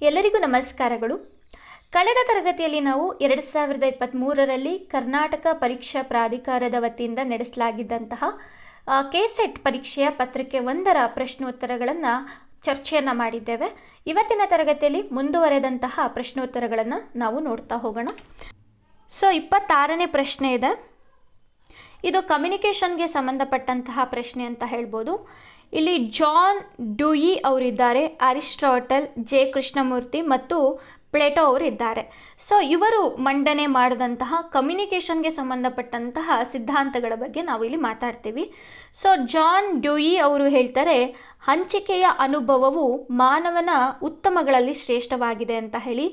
ಎಲ್ಲರಿಗೂ ನಮಸ್ಕಾರಗಳು. ಕಳೆದ ತರಗತಿಯಲ್ಲಿ ನಾವು 2023ರಲ್ಲಿ ಕರ್ನಾಟಕ ಪರೀಕ್ಷಾ ಪ್ರಾಧಿಕಾರದ ವತಿಯಿಂದ ನಡೆಸಲಾಗಿದ್ದಂತಹ ಕೆಸೆಟ್ ಪರೀಕ್ಷೆಯ ಪತ್ರಿಕೆ 1ರ ಪ್ರಶ್ನೋತ್ತರಗಳನ್ನು ಚರ್ಚೆಯನ್ನು ಮಾಡಿದ್ದೇವೆ. ಇವತ್ತಿನ ತರಗತಿಯಲ್ಲಿ ಮುಂದುವರೆದಂತಹ ಪ್ರಶ್ನೋತ್ತರಗಳನ್ನು ನಾವು ನೋಡ್ತಾ ಹೋಗೋಣ. 26ನೇ ಪ್ರಶ್ನೆ ಇದೆ. ಇದು ಕಮ್ಯುನಿಕೇಷನ್ಗೆ ಸಂಬಂಧಪಟ್ಟಂತಹ ಪ್ರಶ್ನೆ ಅಂತ ಹೇಳ್ಬೋದು. ಇಲ್ಲಿ ಜಾನ್ ಡ್ಯೂಯಿ ಅವರಿದ್ದಾರೆ, ಅರಿಸ್ಟಾಟಲ್, ಜೆ ಕೃಷ್ಣಮೂರ್ತಿ ಮತ್ತು ಪ್ಲೇಟೋ ಅವರಿದ್ದಾರೆ. ಇವರು ಮಂಡನೆ ಮಾಡಿದಂತಹ ಕಮ್ಯುನಿಕೇಷನ್ಗೆ ಸಂಬಂಧಪಟ್ಟಂತಹ ಸಿದ್ಧಾಂತಗಳ ಬಗ್ಗೆ ನಾವು ಇಲ್ಲಿ ಮಾತಾಡ್ತೀವಿ. ಜಾನ್ ಡ್ಯೂಯಿ ಅವರು ಹೇಳ್ತಾರೆ, ಹಂಚಿಕೆಯ ಅನುಭವವು ಮಾನವನ ಉತ್ತಮಗಳಲ್ಲಿ ಶ್ರೇಷ್ಠವಾಗಿದೆ ಅಂತ ಹೇಳಿ.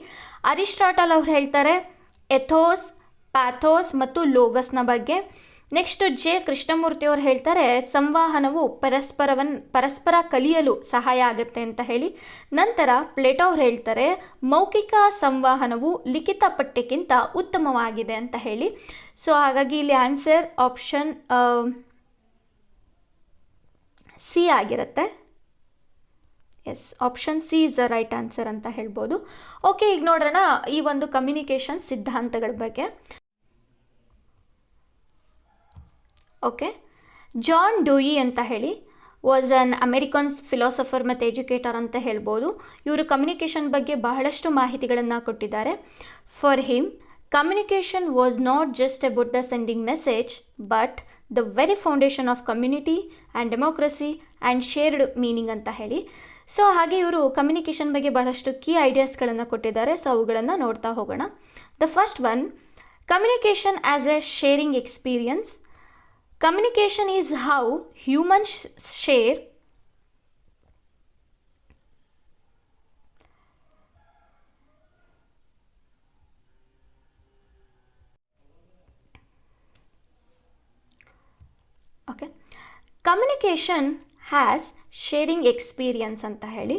ಅರಿಸ್ಟಾಟಲ್ ಅವರು ಹೇಳ್ತಾರೆ ಎಥೋಸ್, ಪ್ಯಾಥೋಸ್ ಮತ್ತು ಲೋಗಸ್ನ ಬಗ್ಗೆ. ನೆಕ್ಸ್ಟ್ ಜೆ ಕೃಷ್ಣಮೂರ್ತಿ ಅವರು ಹೇಳ್ತಾರೆ ಸಂವಹನವು ಪರಸ್ಪರ ಕಲಿಯಲು ಸಹಾಯ ಆಗುತ್ತೆ ಅಂತ ಹೇಳಿ. ನಂತರ ಪ್ಲೇಟೋ ಅವರು ಹೇಳ್ತಾರೆ ಮೌಖಿಕ ಸಂವಹನವು ಲಿಖಿತ ಪಠ್ಯಕ್ಕಿಂತ ಉತ್ತಮವಾಗಿದೆ ಅಂತ ಹೇಳಿ. ಹಾಗಾಗಿ ಇಲ್ಲಿ ಆನ್ಸರ್ ಆಪ್ಷನ್ ಸಿ ಆಗಿರುತ್ತೆ. Yes, option C is the right answer ಅಂತ ಹೇಳ್ಬೋದು. ಓಕೆ, ಈಗ ನೋಡೋಣ ಈ ಒಂದು ಕಮ್ಯುನಿಕೇಷನ್ ಸಿದ್ಧಾಂತಗಳ ಬಗ್ಗೆ. ಓಕೆ, ಜಾನ್ ಡ್ಯೂಯಿ ಅಂತ ಹೇಳಿ ವಾಸ್ ಅನ್ ಅಮೆರಿಕನ್ ಫಿಲಾಸಫರ್ ಮತ್ತು ಎಜುಕೇಟರ್ ಅಂತ ಹೇಳ್ಬೋದು. ಇವರು ಕಮ್ಯುನಿಕೇಷನ್ ಬಗ್ಗೆ ಬಹಳಷ್ಟು ಮಾಹಿತಿಗಳನ್ನು ಕೊಟ್ಟಿದ್ದಾರೆ. For him communication was not just about the sending message but the very foundation of community and democracy and shared meaning ಅಂತ ಹೇಳಿ. ಹಾಗೆ ಇವರು ಕಮ್ಯುನಿಕೇಷನ್ ಬಗ್ಗೆ ಬಹಳಷ್ಟು ಕೀ ಐಡಿಯಾಸ್ಗಳನ್ನು ಕೊಟ್ಟಿದ್ದಾರೆ. ಅವುಗಳನ್ನು ನೋಡ್ತಾ ಹೋಗೋಣ. The first one, communication as a sharing experience. Communication is how humans share communication has sharing experience ಅಂತ ಹೇಳಿ.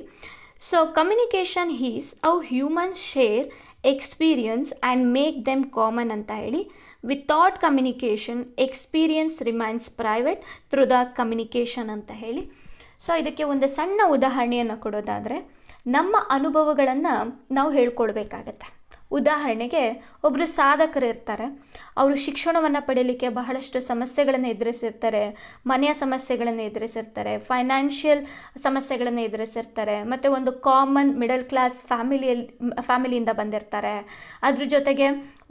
Communication is how humans share experience and make them common ಅಂತ ಹೇಳಿ. Without communication experience remains private through the communication ಅಂತ ಹೇಳಿ. ಇದಕ್ಕೆ ಒಂದು ಸಣ್ಣ ಉದಾಹರಣೆಯನ್ನು ಕೊಡೋದಾದರೆ, ನಮ್ಮ ಅನುಭವಗಳನ್ನು ನಾವು ಹೇಳ್ಕೊಳ್ಬೇಕಾಗತ್ತೆ. ಉದಾಹರಣೆಗೆ ಒಬ್ಬರು ಸಾಧಕರು ಇರ್ತಾರೆ, ಅವರು ಶಿಕ್ಷಣವನ್ನು ಪಡೆಯಲಿಕ್ಕೆ ಬಹಳಷ್ಟು ಸಮಸ್ಯೆಗಳನ್ನು ಎದುರಿಸಿರ್ತಾರೆ, ಮನೆಯ ಸಮಸ್ಯೆಗಳನ್ನು ಎದುರಿಸಿರ್ತಾರೆ, ಫೈನಾನ್ಷಿಯಲ್ ಸಮಸ್ಯೆಗಳನ್ನು ಎದುರಿಸಿರ್ತಾರೆ, ಮತ್ತು ಒಂದು ಕಾಮನ್ ಮಿಡಲ್ ಕ್ಲಾಸ್ ಫ್ಯಾಮಿಲಿಯಿಂದ ಬಂದಿರ್ತಾರೆ. ಅದ್ರ ಜೊತೆಗೆ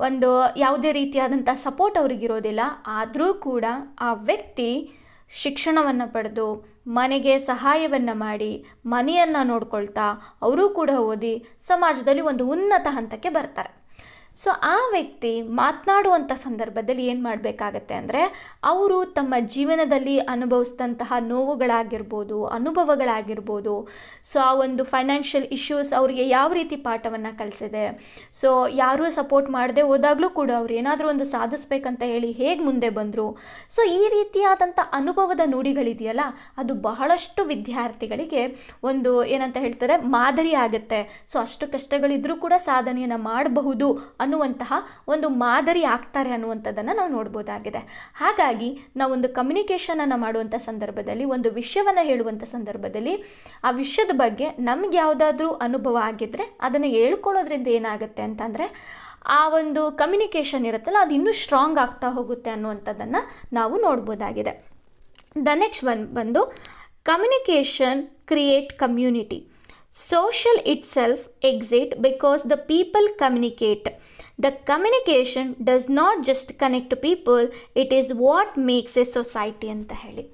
ಒಂದು ಯಾವುದೇ ರೀತಿಯಾದಂಥ ಸಪೋರ್ಟ್ ಅವ್ರಿಗಿರೋದಿಲ್ಲ. ಆದರೂ ಕೂಡ ಆ ವ್ಯಕ್ತಿ ಶಿಕ್ಷಣವನ್ನು ಪಡೆದು ಮನೆಗೆ ಸಹಾಯವನ್ನು ಮಾಡಿ ಮನೆಯನ್ನು ನೋಡ್ಕೊಳ್ತಾ ಅವರು ಕೂಡ ಓದಿ ಸಮಾಜದಲ್ಲಿ ಒಂದು ಉನ್ನತ ಹಂತಕ್ಕೆ ಬರ್ತಾರೆ. ಆ ವ್ಯಕ್ತಿ ಮಾತನಾಡುವಂಥ ಸಂದರ್ಭದಲ್ಲಿ ಏನು ಮಾಡಬೇಕಾಗತ್ತೆ ಅಂದರೆ, ಅವರು ತಮ್ಮ ಜೀವನದಲ್ಲಿ ಅನುಭವಿಸಿದಂತಹ ನೋವುಗಳಾಗಿರ್ಬೋದು, ಅನುಭವಗಳಾಗಿರ್ಬೋದು, ಆ ಒಂದು ಫೈನಾನ್ಷಿಯಲ್ ಇಶ್ಯೂಸ್ ಅವರಿಗೆ ಯಾವ ರೀತಿ ಪಾಠವನ್ನು ಕಲಿಸಿದೆ, ಯಾರೂ ಸಪೋರ್ಟ್ ಮಾಡದೆ ಹೋದಾಗಲೂ ಕೂಡ ಅವ್ರು ಏನಾದರೂ ಒಂದು ಸಾಧಿಸ್ಬೇಕಂತ ಹೇಳಿ ಹೇಗೆ ಮುಂದೆ ಬಂದರು, ಈ ರೀತಿಯಾದಂಥ ಅನುಭವದ ನುಡಿಗಳಿದೆಯಲ್ಲ, ಅದು ಬಹಳಷ್ಟು ವಿದ್ಯಾರ್ಥಿಗಳಿಗೆ ಒಂದು ಏನಂತ ಹೇಳ್ತಾರೆ ಮಾದರಿ ಆಗುತ್ತೆ. ಅಷ್ಟು ಕಷ್ಟಗಳಿದ್ರೂ ಕೂಡ ಸಾಧನೆಯನ್ನು ಮಾಡಬಹುದು ಅನ್ನುವಂತಹ ಒಂದು ಮಾದರಿ ಆಗ್ತಾರೆ ಅನ್ನುವಂಥದ್ದನ್ನು ನಾವು ನೋಡ್ಬೋದಾಗಿದೆ. ಹಾಗಾಗಿ ನಾವೊಂದು ಕಮ್ಯುನಿಕೇಷನನ್ನು ಮಾಡುವಂಥ ಸಂದರ್ಭದಲ್ಲಿ, ಒಂದು ವಿಷಯವನ್ನು ಹೇಳುವಂಥ ಸಂದರ್ಭದಲ್ಲಿ ಆ ವಿಷಯದ ಬಗ್ಗೆ ನಮ್ಗೆ ಯಾವುದಾದ್ರೂ ಅನುಭವ ಆಗಿದ್ದರೆ ಅದನ್ನು ಹೇಳ್ಕೊಳ್ಳೋದ್ರಿಂದ ಏನಾಗುತ್ತೆ ಅಂತಂದರೆ, ಆ ಒಂದು ಕಮ್ಯುನಿಕೇಷನ್ ಇರುತ್ತಲ್ಲ ಅದು ಇನ್ನೂ ಸ್ಟ್ರಾಂಗ್ ಆಗ್ತಾ ಹೋಗುತ್ತೆ ಅನ್ನುವಂಥದ್ದನ್ನು ನಾವು ನೋಡ್ಬೋದಾಗಿದೆ. ದ ನೆಕ್ಸ್ಟ್ ಒನ್ ಬಂದು communication create community. Social itself exists because the people communicate. The communication does not just connect people, it is what makes a society ಅಂತ ಹೇಳಿ.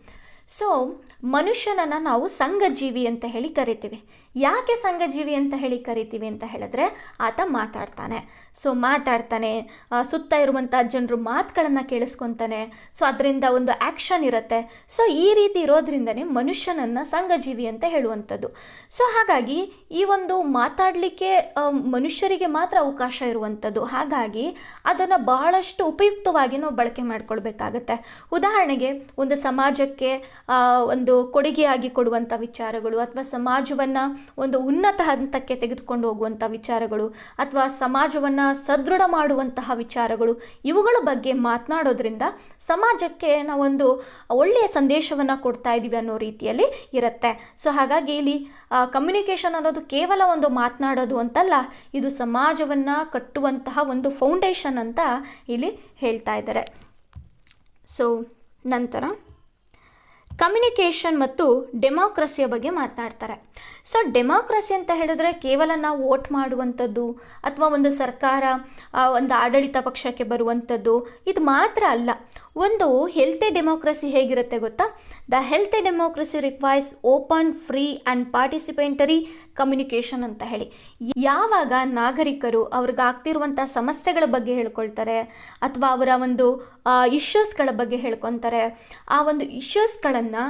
ಮನುಷ್ಯನನ್ನು ನಾವು ಸಂಘಜೀವಿ ಅಂತ ಹೇಳಿ ಕರಿತೀವಿ. ಯಾಕೆ ಸಂಘಜೀವಿ ಅಂತ ಹೇಳಿ ಕರಿತೀವಿ ಅಂತ ಹೇಳಿದ್ರೆ, ಆತ ಮಾತಾಡ್ತಾನೆ, ಸುತ್ತ ಇರುವಂಥ ಜನರು ಮಾತುಗಳನ್ನು ಕೇಳಿಸ್ಕೊತಾನೆ, ಅದರಿಂದ ಒಂದು ಆ್ಯಕ್ಷನ್ ಇರುತ್ತೆ. ಈ ರೀತಿ ಇರೋದ್ರಿಂದನೇ ಮನುಷ್ಯನನ್ನು ಸಂಘಜೀವಿ ಅಂತ ಹೇಳುವಂಥದ್ದು. ಹಾಗಾಗಿ ಈ ಒಂದು ಮಾತಾಡಲಿಕ್ಕೆ ಮನುಷ್ಯರಿಗೆ ಮಾತ್ರ ಅವಕಾಶ ಇರುವಂಥದ್ದು. ಹಾಗಾಗಿ ಅದನ್ನು ಬಹಳಷ್ಟು ಉಪಯುಕ್ತವಾಗಿ ನಾವು ಬಳಕೆ ಮಾಡ್ಕೊಳ್ಬೇಕಾಗತ್ತೆ. ಉದಾಹರಣೆಗೆ ಒಂದು ಸಮಾಜಕ್ಕೆ ಒಂದು ಕೊಡುಗೆಯಾಗಿ ಕೊಡುವಂಥ ವಿಚಾರಗಳು, ಅಥವಾ ಸಮಾಜವನ್ನು ಒಂದು ಉನ್ನತ ಹಂತಕ್ಕೆ ತೆಗೆದುಕೊಂಡು ಹೋಗುವಂಥ ವಿಚಾರಗಳು, ಅಥವಾ ಸಮಾಜವನ್ನು ಸದೃಢ ಮಾಡುವಂತಹ ವಿಚಾರಗಳು, ಇವುಗಳ ಬಗ್ಗೆ ಮಾತನಾಡೋದ್ರಿಂದ ಸಮಾಜಕ್ಕೆ ನಾವೊಂದು ಒಳ್ಳೆಯ ಸಂದೇಶವನ್ನು ಕೊಡ್ತಾ ಇದ್ದೀವಿ ಅನ್ನೋ ರೀತಿಯಲ್ಲಿ ಇರುತ್ತೆ. ಸೊ ಹಾಗಾಗಿ ಇಲ್ಲಿ ಕಮ್ಯುನಿಕೇಷನ್ ಅನ್ನೋದು ಕೇವಲ ಒಂದು ಮಾತನಾಡೋದು ಅಂತಲ್ಲ, ಇದು ಸಮಾಜವನ್ನು ಕಟ್ಟುವಂತಹ ಒಂದು ಫೌಂಡೇಶನ್ ಅಂತ ಇಲ್ಲಿ ಹೇಳ್ತಾ ಇದ್ದಾರೆ. ಸೊ ನಂತರ ಕಮ್ಯುನಿಕೇಷನ್ ಮತ್ತು ಡೆಮೋಕ್ರಸಿಯ ಬಗ್ಗೆ ಮಾತನಾಡ್ತಾರೆ. ಸೊ ಡೆಮೋಕ್ರಸಿ ಅಂತ ಹೇಳಿದ್ರೆ ಕೇವಲ ನಾವು ವೋಟ್ ಮಾಡುವಂಥದ್ದು ಅಥವಾ ಒಂದು ಸರ್ಕಾರ ಒಂದು ಆಡಳಿತ ಪಕ್ಷಕ್ಕೆ ಬರುವಂಥದ್ದು ಇದು ಮಾತ್ರ ಅಲ್ಲ. ಒಂದು ಹೆಲ್ತಿ ಡೆಮೋಕ್ರಸಿ ಹೇಗಿರುತ್ತೆ ಗೊತ್ತಾ? The healthy democracy requires open, free and participatory communication ಅಂತ ಹೇಳಿ. ಯಾವಾಗ ನಾಗರಿಕರು ಅವ್ರಿಗಾಗ್ತಿರುವಂಥ ಸಮಸ್ಯೆಗಳ ಬಗ್ಗೆ ಹೇಳ್ಕೊಳ್ತಾರೆ ಅಥವಾ ಅವರ ಒಂದು ಇಶ್ಯೂಸ್ಗಳ ಬಗ್ಗೆ ಹೇಳ್ಕೊತಾರೆ, ಆ ಒಂದು ಇಶ್ಯೂಸ್ಗಳನ್ನು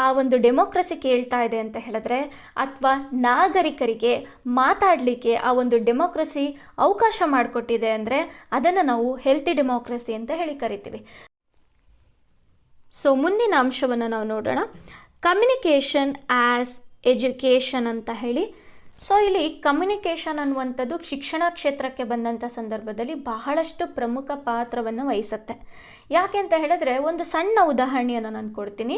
ಆ ಒಂದು ಡೆಮೋಕ್ರಸಿ ಕೇಳ್ತಾ ಇದೆ ಅಂತ ಹೇಳಿದ್ರೆ, ಅಥವಾ ನಾಗರಿಕರಿಗೆ ಮಾತಾಡಲಿಕ್ಕೆ ಆ ಒಂದು ಡೆಮೋಕ್ರಸಿ ಅವಕಾಶ ಮಾಡಿಕೊಟ್ಟಿದೆ ಅಂದರೆ ಅದನ್ನು ನಾವು ಹೆಲ್ತಿ ಡೆಮೋಕ್ರಸಿ ಅಂತ ಹೇಳಿ ಕರಿತೀವಿ. ಸೊ ಮುಂದಿನ ಅಂಶವನ್ನು ನಾವು ನೋಡೋಣ, ಕಮ್ಯುನಿಕೇಷನ್ ಆ್ಯಸ್ ಎಜುಕೇಷನ್ ಅಂತ ಹೇಳಿ. ಸೊ ಇಲ್ಲಿ ಕಮ್ಯುನಿಕೇಷನ್ ಅನ್ನುವಂಥದ್ದು ಶಿಕ್ಷಣ ಕ್ಷೇತ್ರಕ್ಕೆ ಬಂದಂಥ ಸಂದರ್ಭದಲ್ಲಿ ಬಹಳಷ್ಟು ಪ್ರಮುಖ ಪಾತ್ರವನ್ನು ವಹಿಸುತ್ತೆ. ಯಾಕೆ ಅಂತ ಹೇಳಿದ್ರೆ, ಒಂದು ಸಣ್ಣ ಉದಾಹರಣೆಯನ್ನು ನಾನು ಕೊಡ್ತೀನಿ.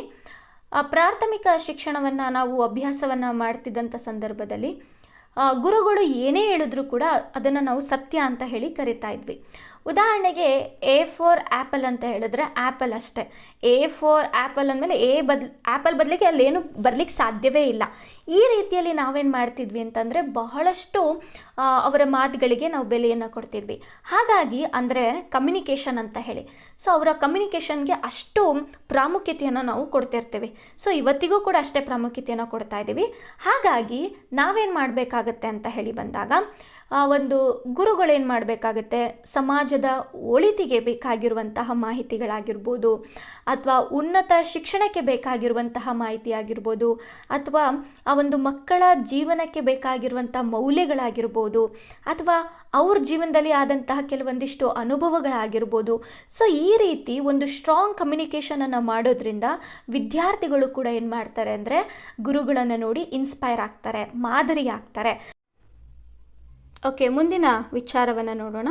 ಪ್ರಾಥಮಿಕ ಶಿಕ್ಷಣವನ್ನು ನಾವು ಅಭ್ಯಾಸವನ್ನು ಮಾಡ್ತಿದ್ದಂಥ ಸಂದರ್ಭದಲ್ಲಿ ಗುರುಗಳು ಏನೇ ಹೇಳಿದ್ರು ಕೂಡ ಅದನ್ನು ನಾವು ಸತ್ಯ ಅಂತ ಹೇಳಿ ಕರಿತಾ ಇದ್ವಿ. ಉದಾಹರಣೆಗೆ ಎ ಫಾರ್ ಆ್ಯಪಲ್ ಅಂತ ಹೇಳಿದ್ರೆ ಆ್ಯಪಲ್ ಅಷ್ಟೇ. ಎ ಫಾರ್ ಆ್ಯಪಲ್ ಅಂದಮೇಲೆ ಆ್ಯಪಲ್ ಬದಲಿಗೆ ಅಲ್ಲೇನು ಬರಲಿಕ್ಕೆ ಸಾಧ್ಯವೇ ಇಲ್ಲ. ಈ ರೀತಿಯಲ್ಲಿ ನಾವೇನು ಮಾಡ್ತಿದ್ವಿ ಅಂತಂದರೆ ಬಹಳಷ್ಟು ಅವರ ಮಾತುಗಳಿಗೆ ನಾವು ಬೆಲೆಯನ್ನು ಕೊಡ್ತಿದ್ವಿ. ಹಾಗಾಗಿ ಅಂದರೆ ಕಮ್ಯುನಿಕೇಷನ್ ಅಂತ ಹೇಳಿ. ಸೊ ಅವರ ಕಮ್ಯುನಿಕೇಷನ್ಗೆ ಅಷ್ಟು ಪ್ರಾಮುಖ್ಯತೆಯನ್ನು ನಾವು ಕೊಡ್ತಿರ್ತೀವಿ. ಸೊ ಇವತ್ತಿಗೂ ಕೂಡ ಅಷ್ಟೇ ಪ್ರಾಮುಖ್ಯತೆಯನ್ನು ಕೊಡ್ತಾ ಇದ್ದೀವಿ. ಹಾಗಾಗಿ ನಾವೇನು ಮಾಡಬೇಕಾಗತ್ತೆ ಅಂತ ಹೇಳಿ ಬಂದಾಗ, ಒಂದು ಗುರುಗಳೇನು ಮಾಡಬೇಕಾಗತ್ತೆ, ಸಮಾಜದ ಒಳಿತಿಗೆ ಬೇಕಾಗಿರುವಂತಹ ಮಾಹಿತಿಗಳಾಗಿರ್ಬೋದು, ಅಥವಾ ಉನ್ನತ ಶಿಕ್ಷಣಕ್ಕೆ ಬೇಕಾಗಿರುವಂತಹ ಮಾಹಿತಿ ಆಗಿರ್ಬೋದು, ಅಥವಾ ಆ ಒಂದು ಮಕ್ಕಳ ಜೀವನಕ್ಕೆ ಬೇಕಾಗಿರುವಂಥ ಮೌಲ್ಯಗಳಾಗಿರ್ಬೋದು, ಅಥವಾ ಅವ್ರ ಜೀವನದಲ್ಲಿ ಆದಂತಹ ಕೆಲವೊಂದಿಷ್ಟು ಅನುಭವಗಳಾಗಿರ್ಬೋದು. ಸೊ ಈ ರೀತಿ ಒಂದು ಸ್ಟ್ರಾಂಗ್ ಕಮ್ಯುನಿಕೇಷನನ್ನು ಮಾಡೋದ್ರಿಂದ ವಿದ್ಯಾರ್ಥಿಗಳು ಕೂಡ ಏನು ಮಾಡ್ತಾರೆ ಅಂದರೆ ಗುರುಗಳನ್ನು ನೋಡಿ ಇನ್ಸ್ಪೈರ್ ಆಗ್ತಾರೆ, ಮಾದರಿ ಆಗ್ತಾರೆ. ಓಕೆ, ಮುಂದಿನ ವಿಚಾರವನ್ನು ನೋಡೋಣ.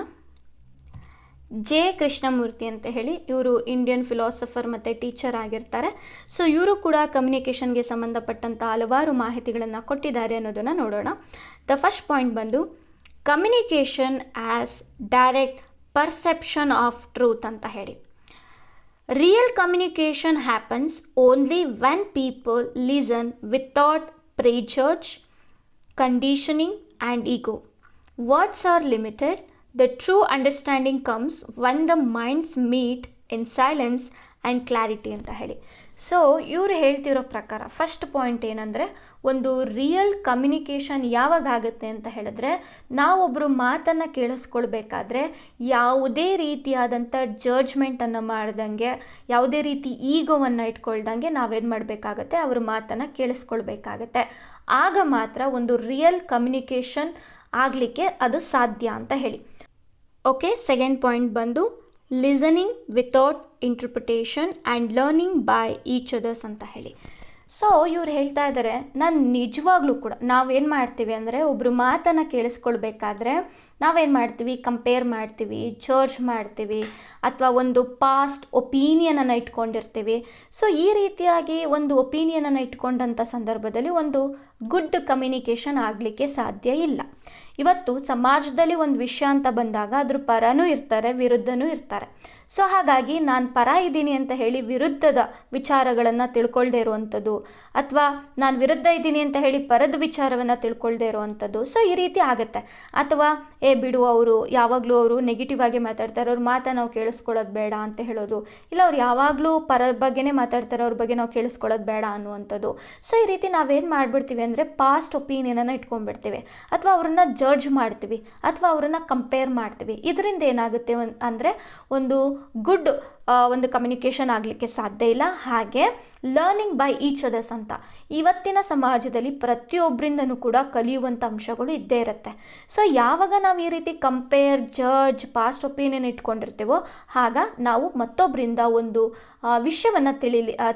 ಜೆ ಕೃಷ್ಣಮೂರ್ತಿ ಅಂತ ಹೇಳಿ, ಇವರು ಇಂಡಿಯನ್ ಫಿಲಾಸಫರ್ ಮತ್ತು ಟೀಚರ್ ಆಗಿರ್ತಾರೆ. ಸೊ ಇವರು ಕೂಡ ಕಮ್ಯುನಿಕೇಷನ್ಗೆ ಸಂಬಂಧಪಟ್ಟಂಥ ಹಲವಾರು ಮಾಹಿತಿಗಳನ್ನು ಕೊಟ್ಟಿದ್ದಾರೆ ಅನ್ನೋದನ್ನು ನೋಡೋಣ. ದ ಫಸ್ಟ್ ಪಾಯಿಂಟ್ ಬಂದು communication as direct perception of truth ಅಂತ ಹೇಳಿ. Real communication happens only when people listen without prejudice, conditioning and ego. Words are limited. The true understanding comes when the minds meet in silence and clarity ಅಂತ ಹೇಳಿ. So ಇವರು ಹೇಳ್ತಿರೋ ಪ್ರಕಾರ first point ಏನಂದರೆ, ಒಂದು real communication ಯಾವಾಗ ಆಗುತ್ತೆ ಅಂತ ಹೇಳಿದ್ರೆ, ನಾವೊಬ್ಬರು ಮಾತನ್ನು ಕೇಳಿಸ್ಕೊಳ್ಬೇಕಾದ್ರೆ ಯಾವುದೇ ರೀತಿಯಾದಂಥ ಜಡ್ಜ್ಮೆಂಟನ್ನು ಮಾಡ್ದಂಗೆ, ಯಾವುದೇ ರೀತಿ ಈಗೋವನ್ನು ಇಟ್ಕೊಳ್ದಂಗೆ ನಾವೇನು ಮಾಡಬೇಕಾಗತ್ತೆ, ಅವ್ರ ಮಾತನ್ನು ಕೇಳಿಸ್ಕೊಳ್ಬೇಕಾಗತ್ತೆ. ಆಗ ಮಾತ್ರ ಒಂದು ರಿಯಲ್ ಕಮ್ಯುನಿಕೇಷನ್ ಆಗಲಿಕ್ಕೆ ಅದು ಸಾಧ್ಯ ಅಂತ ಹೇಳಿ. ಓಕೆ, ಸೆಕೆಂಡ್ ಪಾಯಿಂಟ್ ಬಂದು listening without interpretation and learning by each others ಅಂತ ಹೇಳಿ. ಸೊ ಇವ್ರು ಹೇಳ್ತಾ ಇದ್ದಾರೆ, ನಾನು ನಿಜವಾಗ್ಲೂ ಕೂಡ ನಾವೇನು ಮಾಡ್ತೀವಿ ಅಂದರೆ, ಒಬ್ಬರು ಮಾತನ್ನು ಕೇಳಿಸ್ಕೊಳ್ಬೇಕಾದ್ರೆ ನಾವೇನು ಮಾಡ್ತೀವಿ, ಕಂಪೇರ್ ಮಾಡ್ತೀವಿ, ಜಡ್ಜ್ ಮಾಡ್ತೀವಿ, ಅಥವಾ ಒಂದು ಪಾಸ್ಟ್ ಒಪಿನಿಯನನ್ನು ಇಟ್ಕೊಂಡಿರ್ತೀವಿ. ಸೊ ಈ ರೀತಿಯಾಗಿ ಒಂದು ಒಪಿನಿಯನನ್ನು ಇಟ್ಕೊಂಡಂಥ ಸಂದರ್ಭದಲ್ಲಿ ಒಂದು ಗುಡ್ ಕಮ್ಯುನಿಕೇಷನ್ ಆಗಲಿಕ್ಕೆ ಸಾಧ್ಯ ಇಲ್ಲ. ಇವತ್ತು ಸಮಾಜದಲ್ಲಿ ಒಂದು ವಿಷಯ ಅಂತ ಬಂದಾಗ ಅದ್ರ ಪರನೂ ಇರ್ತಾರೆ, ವಿರುದ್ಧನೂ ಇರ್ತಾರೆ. ಸೊ ಹಾಗಾಗಿ ನಾನು ಪರ ಇದ್ದೀನಿ ಅಂತ ಹೇಳಿ ವಿರುದ್ಧದ ವಿಚಾರಗಳನ್ನು ತಿಳ್ಕೊಳ್ದೇ ಇರುವಂಥದ್ದು, ಅಥವಾ ನಾನು ವಿರುದ್ಧ ಇದ್ದೀನಿ ಅಂತ ಹೇಳಿ ಪರದ ವಿಚಾರವನ್ನು ತಿಳ್ಕೊಳ್ದೇ ಇರುವಂಥದ್ದು. ಸೊ ಈ ರೀತಿ ಆಗುತ್ತೆ. ಅಥವಾ ಬಿಡು, ಅವರು ಯಾವಾಗಲೂ ಅವರು ನೆಗೆಟಿವ್ ಆಗಿ ಮಾತಾಡ್ತಾರೆ, ಅವ್ರ ಮಾತನ್ನು ನಾವು ಕೇಳಿಸ್ಕೊಳ್ಳೋದು ಬೇಡ ಅಂತ ಹೇಳೋದು, ಇಲ್ಲ ಅವ್ರು ಯಾವಾಗಲೂ ಪರ ಬಗ್ಗೆನೇ ಮಾತಾಡ್ತಾರೆ, ಅವ್ರ ಬಗ್ಗೆ ನಾವು ಕೇಳಿಸ್ಕೊಳ್ಳೋದು ಬೇಡ ಅನ್ನುವಂಥದ್ದು. ಸೊ ಈ ರೀತಿ ನಾವೇನು ಮಾಡಿಬಿಡ್ತೀವಿ ಅಂದರೆ ಪಾಸ್ಟ್ ಒಪಿನಿಯನನ್ನು ಇಟ್ಕೊಂಡ್ಬಿಡ್ತೀವಿ, ಅಥವಾ ಅವ್ರನ್ನ ಜಡ್ಜ್ ಮಾಡ್ತೀವಿ, ಅಥವಾ ಅವರನ್ನು ಕಂಪೇರ್ ಮಾಡ್ತೀವಿ. ಇದರಿಂದ ಏನಾಗುತ್ತೆ ಅಂದರೆ ಒಂದು ಗುಡ್ ಒಂದು ಕಮ್ಯುನಿಕೇಷನ್ ಆಗಲಿಕ್ಕೆ ಸಾಧ್ಯ ಇಲ್ಲ. ಹಾಗೆ ಲರ್ನಿಂಗ್ ಬೈ ಈಚ್ ಅದರ್ಸ್ ಅಂತ ಇವತ್ತಿನ ಸಮಾಜದಲ್ಲಿ ಪ್ರತಿಯೊಬ್ಬರಿಂದನೂ ಕೂಡ ಕಲಿಯುವಂಥ ಅಂಶಗಳು ಇದ್ದೇ ಇರುತ್ತೆ. ಸೊ ಯಾವಾಗ ನಾವು ಈ ರೀತಿ ಕಂಪೇರ್, ಜಡ್ಜ್, ಪಾಸ್ಟ್ ಒಪಿನಿಯನ್ ಇಟ್ಕೊಂಡಿರ್ತೀವೋ ಆಗ ನಾವು ಮತ್ತೊಬ್ಬರಿಂದ ಒಂದು ವಿಷಯವನ್ನು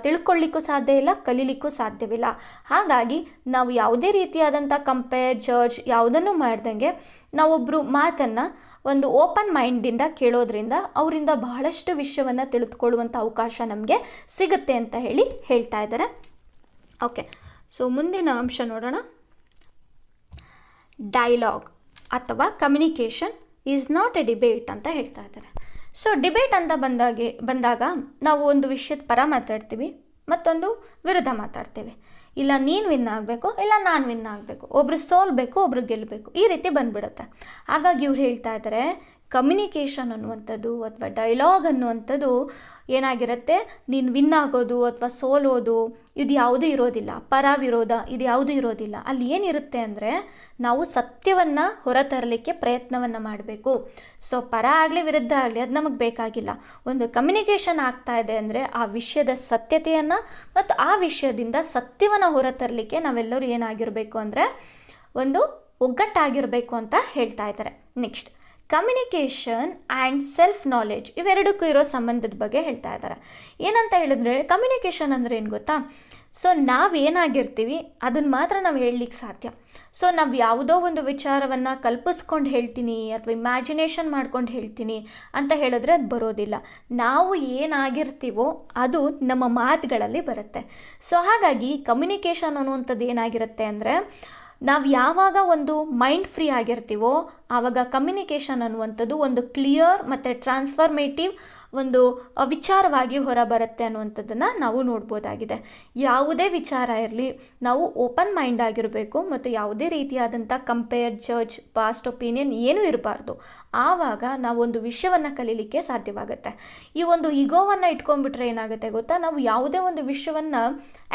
ತಿಳ್ಕೊಳ್ಳಿಕ್ಕೂ ಸಾಧ್ಯ ಇಲ್ಲ, ಕಲೀಲಿಕ್ಕೂ ಸಾಧ್ಯವಿಲ್ಲ. ಹಾಗಾಗಿ ನಾವು ಯಾವುದೇ ರೀತಿಯಾದಂಥ ಕಂಪೇರ್, ಜಡ್ಜ್ ಯಾವುದನ್ನು ಮಾಡ್ದಂಗೆ ನಾವೊಬ್ಬರು ಮಾತನ್ನು ಒಂದು ಓಪನ್ ಮೈಂಡಿಂದ ಕೇಳೋದ್ರಿಂದ ಅವರಿಂದ ಬಹಳಷ್ಟು ವಿಷಯವನ್ನು ತಿಳಿದುಕೊಳ್ಳುವಂಥ ಅವಕಾಶ ನಮಗೆ ಸಿಗುತ್ತೆ ಅಂತ ಹೇಳ್ತಾ ಇದ್ದಾರೆ. ಓಕೆ, ಸೊ ಮುಂದಿನ ಅಂಶ ನೋಡೋಣ. ಡೈಲಾಗ್ ಅಥವಾ communication is not A debate ಅಂತ ಹೇಳ್ತಾ ಇದ್ದಾರೆ. ಸೊ ಡಿಬೇಟ್ ಅಂತ ಬಂದಾಗ ನಾವು ಒಂದು ವಿಷಯದ ಪರ ಮಾತಾಡ್ತೀವಿ, ಮತ್ತೊಂದು ವಿರುದ್ಧ ಮಾತಾಡ್ತೀವಿ. ಇಲ್ಲ ನೀನು ವಿನ್ ಆಗಬೇಕು, ಇಲ್ಲ ನಾನು ವಿನ್ ಆಗಬೇಕು, ಒಬ್ರು ಸೋಲ್ಬೇಕು, ಒಬ್ರು ಗೆಲ್ಲಬೇಕು, ಈ ರೀತಿ ಬಂದ್ಬಿಡುತ್ತೆ. ಹಾಗಾಗಿ ಇವ್ರು ಹೇಳ್ತಾ ಇದ್ದಾರೆ ಕಮ್ಯುನಿಕೇಷನ್ ಅನ್ನುವಂಥದ್ದು ಅಥವಾ ಡೈಲಾಗ್ ಅನ್ನುವಂಥದ್ದು ಏನಾಗಿರುತ್ತೆ, ನೀನು ವಿನ್ ಆಗೋದು ಅಥವಾ ಸೋಲೋದು ಇದು ಯಾವುದೂ ಇರೋದಿಲ್ಲ, ಪರ ವಿರೋಧ ಇದು ಯಾವುದೂ ಇರೋದಿಲ್ಲ. ಅಲ್ಲಿ ಏನಿರುತ್ತೆ ಅಂದರೆ ನಾವು ಸತ್ಯವನ್ನು ಹೊರತರಲಿಕ್ಕೆ ಪ್ರಯತ್ನವನ್ನು ಮಾಡಬೇಕು. ಸೊ ಪರ ಆಗಲಿ ವಿರುದ್ಧ ಆಗಲಿ ಅದು ನಮಗೆ ಬೇಕಾಗಿಲ್ಲ. ಒಂದು ಕಮ್ಯುನಿಕೇಷನ್ ಆಗ್ತಾ ಇದೆ ಅಂದರೆ ಆ ವಿಷಯದ ಸತ್ಯತೆಯನ್ನು ಮತ್ತು ಆ ವಿಷಯದಿಂದ ಸತ್ಯವನ್ನು ಹೊರತರಲಿಕ್ಕೆ ನಾವೆಲ್ಲರೂ ಏನಾಗಿರಬೇಕು ಅಂದರೆ ಒಂದು ಒಗ್ಗಟ್ಟಾಗಿರಬೇಕು ಅಂತ ಹೇಳ್ತಾ ಇದ್ದಾರೆ. Next, communication and self knowledge ಇವೆರಡಕ್ಕೂ ಇರೋ ಸಂಬಂಧದ ಬಗ್ಗೆ ಹೇಳ್ತಾ ಇದ್ದಾರೆ. ಏನಂತ ಹೇಳಿದ್ರೆ ಕಮ್ಯುನಿಕೇಷನ್ ಅಂದರೆ ಏನು ಗೊತ್ತಾ, ಸೊ ನಾವೇನಾಗಿರ್ತೀವಿ ಅದನ್ನು ಮಾತ್ರ ನಾವು ಹೇಳಲಿಕ್ಕೆ ಸಾಧ್ಯ. ಸೊ ನಾವು ಯಾವುದೋ ಒಂದು ವಿಚಾರವನ್ನು ಕಲ್ಪಿಸ್ಕೊಂಡು ಹೇಳ್ತೀನಿ ಅಥವಾ ಇಮ್ಯಾಜಿನೇಷನ್ ಮಾಡ್ಕೊಂಡು ಹೇಳ್ತೀನಿ ಅಂತ ಹೇಳಿದ್ರೆ ಅದು ಬರೋದಿಲ್ಲ. ನಾವು ಏನಾಗಿರ್ತೀವೋ ಅದು ನಮ್ಮ ಮಾತುಗಳಲ್ಲಿ ಬರುತ್ತೆ. ಸೊ ಹಾಗಾಗಿ ಕಮ್ಯುನಿಕೇಷನ್ ಅನ್ನುವಂಥದ್ದು ಏನಾಗಿರುತ್ತೆ ಅಂದರೆ ನಾವು ಯಾವಾಗ ಒಂದು ಮೈಂಡ್ ಫ್ರೀ ಆಗಿರ್ತೀವೋ ಆವಾಗ ಕಮ್ಯುನಿಕೇಷನ್ ಅನ್ನುವಂಥದ್ದು ಒಂದು ಕ್ಲಿಯರ್ ಮತ್ತು ಟ್ರಾನ್ಸ್ಫಾರ್ಮೇಟಿವ್ ಒಂದು ವಿಚಾರವಾಗಿ ಹೊರಬರುತ್ತೆ ಅನ್ನುವಂಥದ್ದನ್ನು ನಾವು ನೋಡ್ಬೋದಾಗಿದೆ. ಯಾವುದೇ ವಿಚಾರ ಇರಲಿ ನಾವು ಓಪನ್ ಮೈಂಡ್ ಆಗಿರಬೇಕು ಮತ್ತು ಯಾವುದೇ ರೀತಿಯಾದಂಥ ಕಂಪೇರ್, ಜಡ್ಜ್, ಪಾಸ್ಟ್ ಒಪಿನಿಯನ್ ಏನೂ ಇರಬಾರ್ದು. ಆವಾಗ ನಾವು ಒಂದು ವಿಷಯವನ್ನು ಕಲೀಲಿಕ್ಕೆ ಸಾಧ್ಯವಾಗುತ್ತೆ. ಈ ಒಂದು ಈಗೋವನ್ನು ಇಟ್ಕೊಂಡ್ಬಿಟ್ರೆ ಏನಾಗುತ್ತೆ ಗೊತ್ತಾ, ನಾವು ಯಾವುದೇ ಒಂದು ವಿಷಯವನ್ನು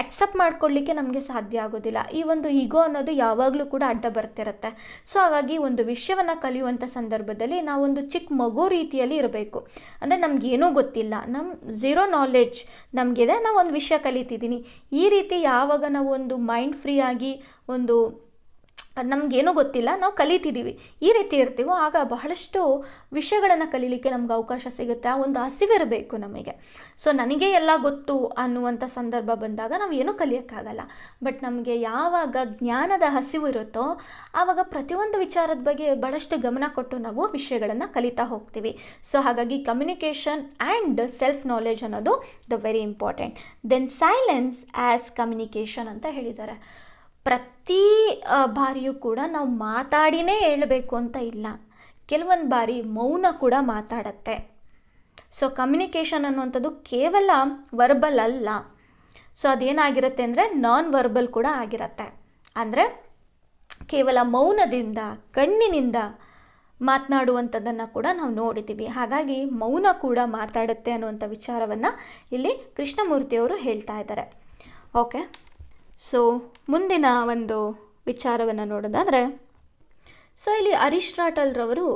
ಅಕ್ಸೆಪ್ಟ್ ಮಾಡ್ಕೊಳ್ಳಿಕ್ಕೆ ನಮಗೆ ಸಾಧ್ಯ ಆಗೋದಿಲ್ಲ. ಈ ಒಂದು ಈಗೋ ಅನ್ನೋದು ಯಾವಾಗಲೂ ಕೂಡ ಅಡ್ಡ ಬರ್ತಿರುತ್ತೆ. ಸೊ ಹಾಗಾಗಿ ಒಂದು ವಿಷಯವನ್ನು ಕಲಿಯುವಂಥ ಸಂದರ್ಭದಲ್ಲಿ ನಾವೊಂದು ಚಿಕ್ಕ ಮಗು ರೀತಿಯಲ್ಲಿ ಇರಬೇಕು. ಅಂದರೆ ನಮಗೇನೂ ಗೊತ್ತಿಲ್ಲ, ನಮ್ಮ ಝೀರೋ ನಾಲೆಡ್ಜ್ ನಮಗಿದೆ, ನಾವು ಒಂದು ವಿಷಯ ಕಲಿತಿದ್ದೀನಿ, ಈ ರೀತಿ ಯಾವಾಗ ನಾವು ಒಂದು ಮೈಂಡ್ ಫ್ರೀ ಆಗಿ ಒಂದು ನಮಗೇನೂ ಗೊತ್ತಿಲ್ಲ ನಾವು ಕಲಿತಿದ್ದೀವಿ ಈ ರೀತಿ ಇರ್ತೀವೋ ಆಗ ಬಹಳಷ್ಟು ವಿಷಯಗಳನ್ನು ಕಲೀಲಿಕ್ಕೆ ನಮ್ಗೆ ಅವಕಾಶ ಸಿಗುತ್ತೆ. ಆ ಒಂದು ಹಸಿವಿರಬೇಕು ನಮಗೆ. ಸೊ ನನಗೆ ಎಲ್ಲ ಗೊತ್ತು ಅನ್ನುವಂಥ ಸಂದರ್ಭ ಬಂದಾಗ ನಾವು ಏನೂ ಕಲಿಯೋಕ್ಕಾಗಲ್ಲ. ಬಟ್ ನಮಗೆ ಯಾವಾಗ ಜ್ಞಾನದ ಹಸಿವು ಇರುತ್ತೋ ಆವಾಗ ಪ್ರತಿಯೊಂದು ವಿಚಾರದ ಬಗ್ಗೆ ಬಹಳಷ್ಟು ಗಮನ ಕೊಟ್ಟು ನಾವು ವಿಷಯಗಳನ್ನು ಕಲಿತಾ ಹೋಗ್ತೀವಿ. ಸೊ ಹಾಗಾಗಿ ಕಮ್ಯುನಿಕೇಷನ್ ಆ್ಯಂಡ್ ಸೆಲ್ಫ್ ನಾಲೆಡ್ಜ್ ಅನ್ನೋದು the very important. Then silence as communication ಅಂತ ಹೇಳಿದ್ದಾರೆ. ಪ್ರತಿ ಬಾರಿಯೂ ಕೂಡ ನಾವು ಮಾತಾಡಿನೇ ಹೇಳಬೇಕು ಅಂತ ಇಲ್ಲ, ಕೆಲವೊಂದು ಬಾರಿ ಮೌನ ಕೂಡ ಮಾತಾಡತ್ತೆ. ಸೊ ಕಮ್ಯುನಿಕೇಷನ್ ಅನ್ನುವಂಥದ್ದು ಕೇವಲ ವರ್ಬಲ್ ಅಲ್ಲ. ಸೊ ಅದೇನಾಗಿರುತ್ತೆ ಅಂದರೆ ನಾನ್ ವರ್ಬಲ್ ಕೂಡ ಆಗಿರುತ್ತೆ. ಅಂದರೆ ಕೇವಲ ಮೌನದಿಂದ, ಕಣ್ಣಿನಿಂದ ಮಾತನಾಡುವಂಥದ್ದನ್ನು ಕೂಡ ನಾವು ನೋಡಿದ್ದೀವಿ. ಹಾಗಾಗಿ ಮೌನ ಕೂಡ ಮಾತಾಡುತ್ತೆ ಅನ್ನುವಂಥ ವಿಚಾರವನ್ನು ಇಲ್ಲಿ ಕೃಷ್ಣಮೂರ್ತಿಯವರು ಹೇಳ್ತಾ ಇದ್ದಾರೆ. ಓಕೆ, ಸೊ ಮುಂದಿನ ಒಂದು ವಿಚಾರವನ್ನು ನೋಡೋದಾದರೆ, ಸೊ ಇಲ್ಲಿ ಅರಿಸ್ಟಾಟಲ್ರವರು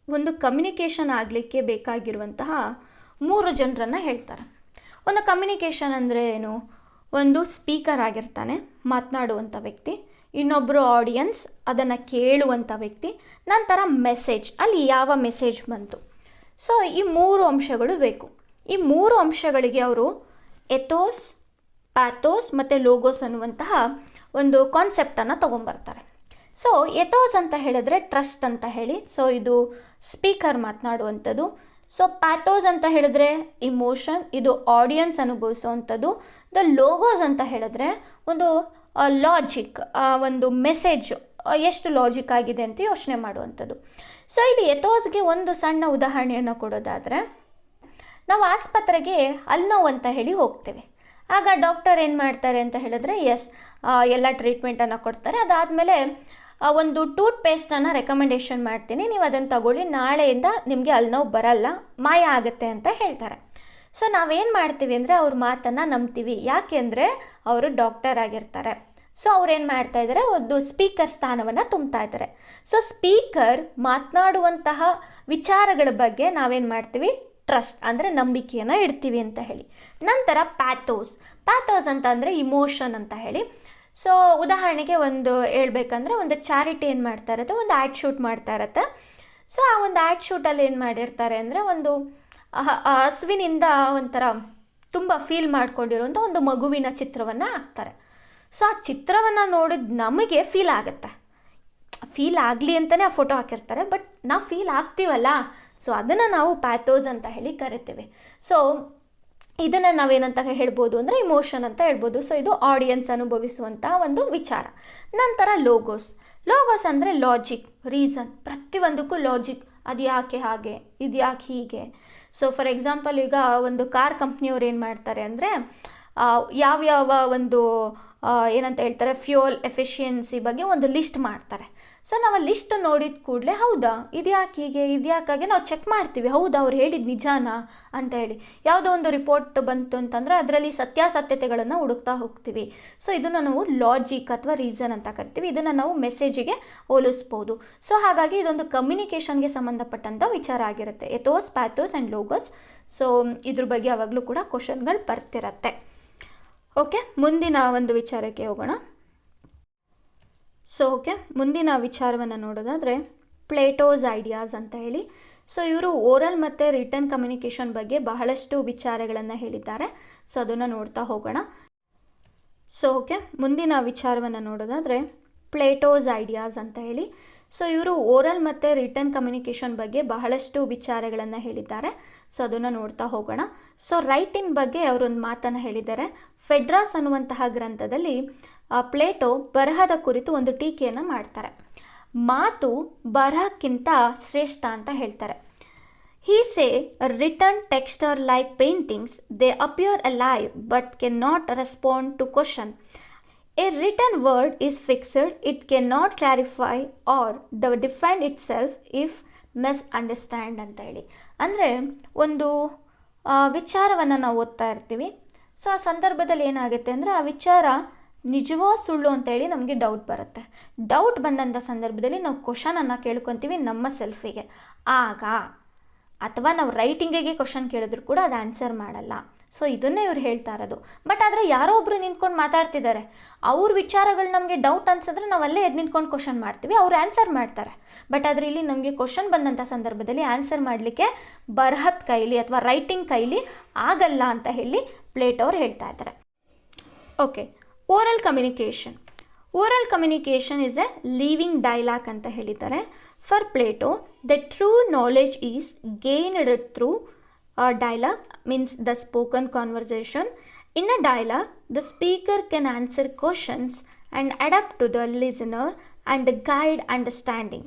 ಒಂದು ಕಮ್ಯುನಿಕೇಷನ್ ಆಗಲಿಕ್ಕೆ ಬೇಕಾಗಿರುವಂತಹ 3 ಜನರನ್ನು ಹೇಳ್ತಾರೆ. ಒಂದು ಕಮ್ಯುನಿಕೇಷನ್ ಅಂದರೆ ಏನು, ಒಂದು ಸ್ಪೀಕರ್ ಆಗಿರ್ತಾನೆ, ಮಾತನಾಡುವಂಥ ವ್ಯಕ್ತಿ, ಇನ್ನೊಬ್ಬರು ಆಡಿಯನ್ಸ್ ಅದನ್ನು ಕೇಳುವಂಥ ವ್ಯಕ್ತಿ, ನಂತರ ಮೆಸೇಜ್, ಅಲ್ಲಿ ಯಾವ ಮೆಸೇಜ್ ಬಂತು. ಸೊ ಈ 3 ಅಂಶಗಳು ಬೇಕು. ಈ 3 ಅಂಶಗಳಿಗೆ ಅವರು ಎಥೋಸ್, ಪ್ಯಾಥೋಸ್ ಮತ್ತು ಲೋಗೋಸ್ ಅನ್ನುವಂತಹ ಒಂದು ಕಾನ್ಸೆಪ್ಟನ್ನು ತೊಗೊಂಬರ್ತಾರೆ. ಸೊ ಎಥೋಸ್ ಅಂತ ಹೇಳಿದ್ರೆ ಟ್ರಸ್ಟ್ ಅಂತ ಹೇಳಿ, ಸೊ ಇದು ಸ್ಪೀಕರ್ ಮಾತನಾಡುವಂಥದ್ದು. ಸೊ ಪ್ಯಾಥೋಸ್ ಅಂತ ಹೇಳಿದ್ರೆ ಇಮೋಷನ್, ಇದು ಆಡಿಯನ್ಸ್ ಅನುಭವಿಸುವಂಥದ್ದು. ದ ಲೋಗೋಸ್ ಅಂತ ಹೇಳಿದ್ರೆ ಒಂದು ಲಾಜಿಕ್, ಒಂದು ಮೆಸೇಜ್ ಎಷ್ಟು ಲಾಜಿಕ್ ಆಗಿದೆ ಅಂತ ಯೋಚನೆ ಮಾಡುವಂಥದ್ದು. ಸೊ ಇಲ್ಲಿ ಎಥೋಸ್ಗೆ ಒಂದು ಸಣ್ಣ ಉದಾಹರಣೆಯನ್ನು ಕೊಡೋದಾದರೆ, ನಾವು ಆಸ್ಪತ್ರೆಗೆ ಹಲ್ಲು ನೋವು ಅಂತ ಹೇಳಿ ಹೋಗ್ತೇವೆ. ಆಗ ಡಾಕ್ಟರ್ ಏನು ಮಾಡ್ತಾರೆ ಅಂತ ಹೇಳಿದ್ರೆ ಎಲ್ಲ ಟ್ರೀಟ್ಮೆಂಟನ್ನು ಕೊಡ್ತಾರೆ. ಅದಾದಮೇಲೆ ಒಂದು ಟೂತ್ ಪೇಸ್ಟನ್ನು ರೆಕಮೆಂಡೇಷನ್ ಮಾಡ್ತೀನಿ, ನೀವು ಅದನ್ನು ತಗೊಳ್ಳಿ, ನಾಳೆಯಿಂದ ನಿಮಗೆ ಹಲ್ಲು ನೋವು ಬರಲ್ಲ, ಮಾಯ ಆಗುತ್ತೆ ಅಂತ ಹೇಳ್ತಾರೆ. ಸೊ ನಾವೇನು ಮಾಡ್ತೀವಿ ಅಂದರೆ ಅವ್ರ ಮಾತನ್ನು ನಂಬ್ತೀವಿ. ಯಾಕೆಂದರೆ ಅವರು ಡಾಕ್ಟರ್ ಆಗಿರ್ತಾರೆ. ಸೊ ಅವ್ರೇನು ಮಾಡ್ತಾ ಇದ್ದಾರೆ, ಒಂದು ಸ್ಪೀಕರ್ ಸ್ಥಾನವನ್ನು ತುಂಬ್ತಾ ಇದ್ದಾರೆ. ಸೊ ಸ್ಪೀಕರ್ ಮಾತನಾಡುವಂತಹ ವಿಚಾರಗಳ ಬಗ್ಗೆ ನಾವೇನು ಮಾಡ್ತೀವಿ, ಟ್ರಸ್ಟ್ ಅಂದರೆ ನಂಬಿಕೆಯನ್ನು ಇಡ್ತೀವಿ ಅಂತ ಹೇಳಿ. ನಂತರ ಪ್ಯಾಥೋಸ್ ಅಂತ ಅಂದರೆ ಇಮೋಷನ್ ಅಂತ ಹೇಳಿ. ಸೊ ಉದಾಹರಣೆಗೆ ಒಂದು ಹೇಳ್ಬೇಕಂದ್ರೆ ಒಂದು ಚಾರಿಟಿ ಏನು ಮಾಡ್ತಾ ಇರುತ್ತೆ, ಒಂದು ಆ್ಯಡ್ ಶೂಟ್ ಮಾಡ್ತಾ ಇರುತ್ತೆ. ಸೊ ಆ ಒಂದು ಆ್ಯಡ್ ಶೂಟಲ್ಲಿ ಏನು ಮಾಡಿರ್ತಾರೆ ಅಂದರೆ ಒಂದು ಹಸುವಿನಿಂದ ಒಂಥರ ತುಂಬ ಫೀಲ್ ಮಾಡ್ಕೊಂಡಿರುವಂಥ ಒಂದು ಮಗುವಿನ ಚಿತ್ರವನ್ನು ಹಾಕ್ತಾರೆ. ಸೊ ಆ ಚಿತ್ರವನ್ನು ನೋಡಿದ ನಮಗೆ ಫೀಲ್ ಆಗುತ್ತೆ, ಫೀಲ್ ಆಗಲಿ ಅಂತಲೇ ಆ ಫೋಟೋ ಹಾಕಿರ್ತಾರೆ, ಬಟ್ ನಾವು ಫೀಲ್ ಆಗ್ತೀವಲ್ಲ, ಸೊ ಅದನ್ನು ನಾವು ಪ್ಯಾಥೋಸ್ ಅಂತ ಹೇಳಿ ಕರಿತೀವಿ. ಸೊ ಇದನ್ನು ನಾವೇನಂತ ಹೇಳ್ಬೋದು ಅಂದರೆ ಇಮೋಷನ್ ಅಂತ ಹೇಳ್ಬೋದು. ಸೊ ಇದು ಆಡಿಯನ್ಸ್ ಅನುಭವಿಸುವಂಥ ಒಂದು ವಿಚಾರ. ನಂತರ ಲೋಗೋಸ್ ಅಂದರೆ ಲಾಜಿಕ್, ರೀಸನ್, ಪ್ರತಿಯೊಂದಕ್ಕೂ ಲಾಜಿಕ್, ಅದು ಯಾಕೆ ಹಾಗೆ, ಇದು ಯಾಕೆ ಹೀಗೆ. ಸೊ ಫಾರ್ ಎಕ್ಸಾಂಪಲ್ ಈಗ ಒಂದು ಕಾರ್ ಕಂಪ್ನಿಯವ್ರು ಏನು ಮಾಡ್ತಾರೆ ಅಂದರೆ ಯಾವ್ಯಾವ ಒಂದು ಏನಂತ ಹೇಳ್ತಾರೆ ಫ್ಯೂಯಲ್ ಎಫಿಷಿಯನ್ಸಿ ಬಗ್ಗೆ ಒಂದು ಲಿಸ್ಟ್ ಮಾಡ್ತಾರೆ. ಸೊ ನಾವು ಆ ಲಿಸ್ಟ್ ನೋಡಿದ ಕೂಡಲೇ ಹೌದಾ ಇದು ಯಾಕೆ ಹೀಗೆ, ಇದು ಯಾಕಾಗೆ ನಾವು ಚೆಕ್ ಮಾಡ್ತೀವಿ, ಹೌದಾ ಅವ್ರು ಹೇಳಿದ ನಿಜಾನಾ ಅಂತ ಹೇಳಿ. ಯಾವುದೋ ಒಂದು ರಿಪೋರ್ಟ್ ಬಂತು ಅಂತಂದರೆ ಅದರಲ್ಲಿ ಸತ್ಯಾಸತ್ಯತೆಗಳನ್ನು ಹುಡುಕ್ತಾ ಹೋಗ್ತೀವಿ. ಸೊ ಇದನ್ನು ನಾವು ಲಾಜಿಕ್ ಅಥವಾ ರೀಸನ್ ಅಂತ ಕರಿತೀವಿ. ಇದನ್ನು ನಾವು ಮೆಸೇಜಿಗೆ ಹೋಲಿಸ್ಬೋದು. ಸೊ ಹಾಗಾಗಿ ಇದೊಂದು ಕಮ್ಯುನಿಕೇಷನ್ಗೆ ಸಂಬಂಧಪಟ್ಟಂಥ ವಿಚಾರ ಆಗಿರುತ್ತೆ, ethos, pathos and logos. So ಇದ್ರ ಬಗ್ಗೆ ಯಾವಾಗಲೂ ಕೂಡ ಕ್ವಶನ್ಗಳು ಬರ್ತಿರತ್ತೆ. ಓಕೆ, ಮುಂದಿನ ಒಂದು ವಿಚಾರಕ್ಕೆ ಹೋಗೋಣ. ಸೊ ಮುಂದಿನ ವಿಚಾರವನ್ನು ನೋಡೋದಾದರೆ ಪ್ಲೇಟೋಸ್ ಐಡಿಯಾಸ್ ಅಂತ ಹೇಳಿ. ಸೊ ಇವರು ಓರಲ್ ಮತ್ತು ರಿಟರ್ನ್ ಕಮ್ಯುನಿಕೇಷನ್ ಬಗ್ಗೆ ಬಹಳಷ್ಟು ವಿಚಾರಗಳನ್ನು ಹೇಳಿದ್ದಾರೆ. ಸೊ ಅದನ್ನು ನೋಡ್ತಾ ಹೋಗೋಣ. ಸೊ ಮುಂದಿನ ವಿಚಾರವನ್ನು ನೋಡೋದಾದರೆ ಪ್ಲೇಟೋಸ್ ಐಡಿಯಾಸ್ ಅಂತ ಹೇಳಿ. ಸೊ ಇವರು ಓರಲ್ ಮತ್ತು ರಿಟರ್ನ್ ಕಮ್ಯುನಿಕೇಷನ್ ಬಗ್ಗೆ ಬಹಳಷ್ಟು ವಿಚಾರಗಳನ್ನು ಹೇಳಿದ್ದಾರೆ. ಸೊ ಅದನ್ನು ನೋಡ್ತಾ ಹೋಗೋಣ. ಸೊ ರೈಟಿಂಗ್ ಬಗ್ಗೆ ಅವರೊಂದು ಮಾತನ್ನು ಹೇಳಿದ್ದಾರೆ. ಫೆಡ್ರಾಸ್ ಅನ್ನುವಂತಹ ಗ್ರಂಥದಲ್ಲಿ ಪ್ಲೇಟೋ ಬರಹದ ಕುರಿತು ಒಂದು ಟೀಕೆಯನ್ನು ಮಾಡ್ತಾರೆ. ಮಾತು ಬರಹಕ್ಕಿಂತ ಶ್ರೇಷ್ಠ ಅಂತ ಹೇಳ್ತಾರೆ. He say written text are like paintings, they appear alive but cannot respond to question. A written word is fixed, it cannot clarify or define itself if misunderstood ಅಂತ ಹೇಳಿ. ಅಂದರೆ ಒಂದು ವಿಚಾರವನ್ನು ನಾವು ಓದ್ತಾ ಇರ್ತೀವಿ. ಸೊ ಆ ಸಂದರ್ಭದಲ್ಲಿ ಏನಾಗುತ್ತೆ ಅಂದರೆ ಆ ವಿಚಾರ ನಿಜವೋ ಸುಳ್ಳು ಅಂತೇಳಿ ನಮಗೆ ಡೌಟ್ ಬರುತ್ತೆ. ಡೌಟ್ ಬಂದಂಥ ಸಂದರ್ಭದಲ್ಲಿ ನಾವು ಕ್ವಶನನ್ನು ಕೇಳ್ಕೊತೀವಿ ನಮ್ಮ ಸೆಲ್ಫಿಗೆ. ಆಗ ಅಥವಾ ನಾವು ರೈಟಿಂಗಿಗೆ ಕ್ವಶನ್ ಕೇಳಿದ್ರು ಕೂಡ ಅದು ಆನ್ಸರ್ ಮಾಡಲ್ಲ. ಸೊ ಇದನ್ನೇ ಇವ್ರು ಹೇಳ್ತಾ ಇರೋದು. ಬಟ್ ಆದರೆ ಯಾರೋ ಒಬ್ಬರು ನಿಂತ್ಕೊಂಡು ಮಾತಾಡ್ತಿದ್ದಾರೆ, ಅವ್ರ ವಿಚಾರಗಳು ನಮಗೆ ಡೌಟ್ ಅನ್ಸಿದ್ರೆ ನಾವು ಅಲ್ಲೇ ಎದ್ದು ನಿಂತ್ಕೊಂಡು ಕ್ವಶನ್ ಮಾಡ್ತೀವಿ, ಅವ್ರು ಆನ್ಸರ್ ಮಾಡ್ತಾರೆ. ಬಟ್ ಆದರೆ ಇಲ್ಲಿ ನಮಗೆ ಕ್ವಶನ್ ಬಂದಂಥ ಸಂದರ್ಭದಲ್ಲಿ ಆನ್ಸರ್ ಮಾಡಲಿಕ್ಕೆ ಬರಹದ ಕೈಲಿ ಅಥವಾ ರೈಟಿಂಗ್ ಕೈಲಿ ಆಗಲ್ಲ ಅಂತ ಹೇಳಿ ಪ್ಲೇಟೋ ಅವ್ರು ಹೇಳ್ತಾ ಇದ್ದಾರೆ. Okay, oral communication is A living dialogue ಅಂತ ಹೇಳಿದ್ದಾರೆ. For Plato the true knowledge is gained through dialogue, means the spoken conversation. In a dialogue, the speaker can answer questions and adapt to the listener and guide understanding.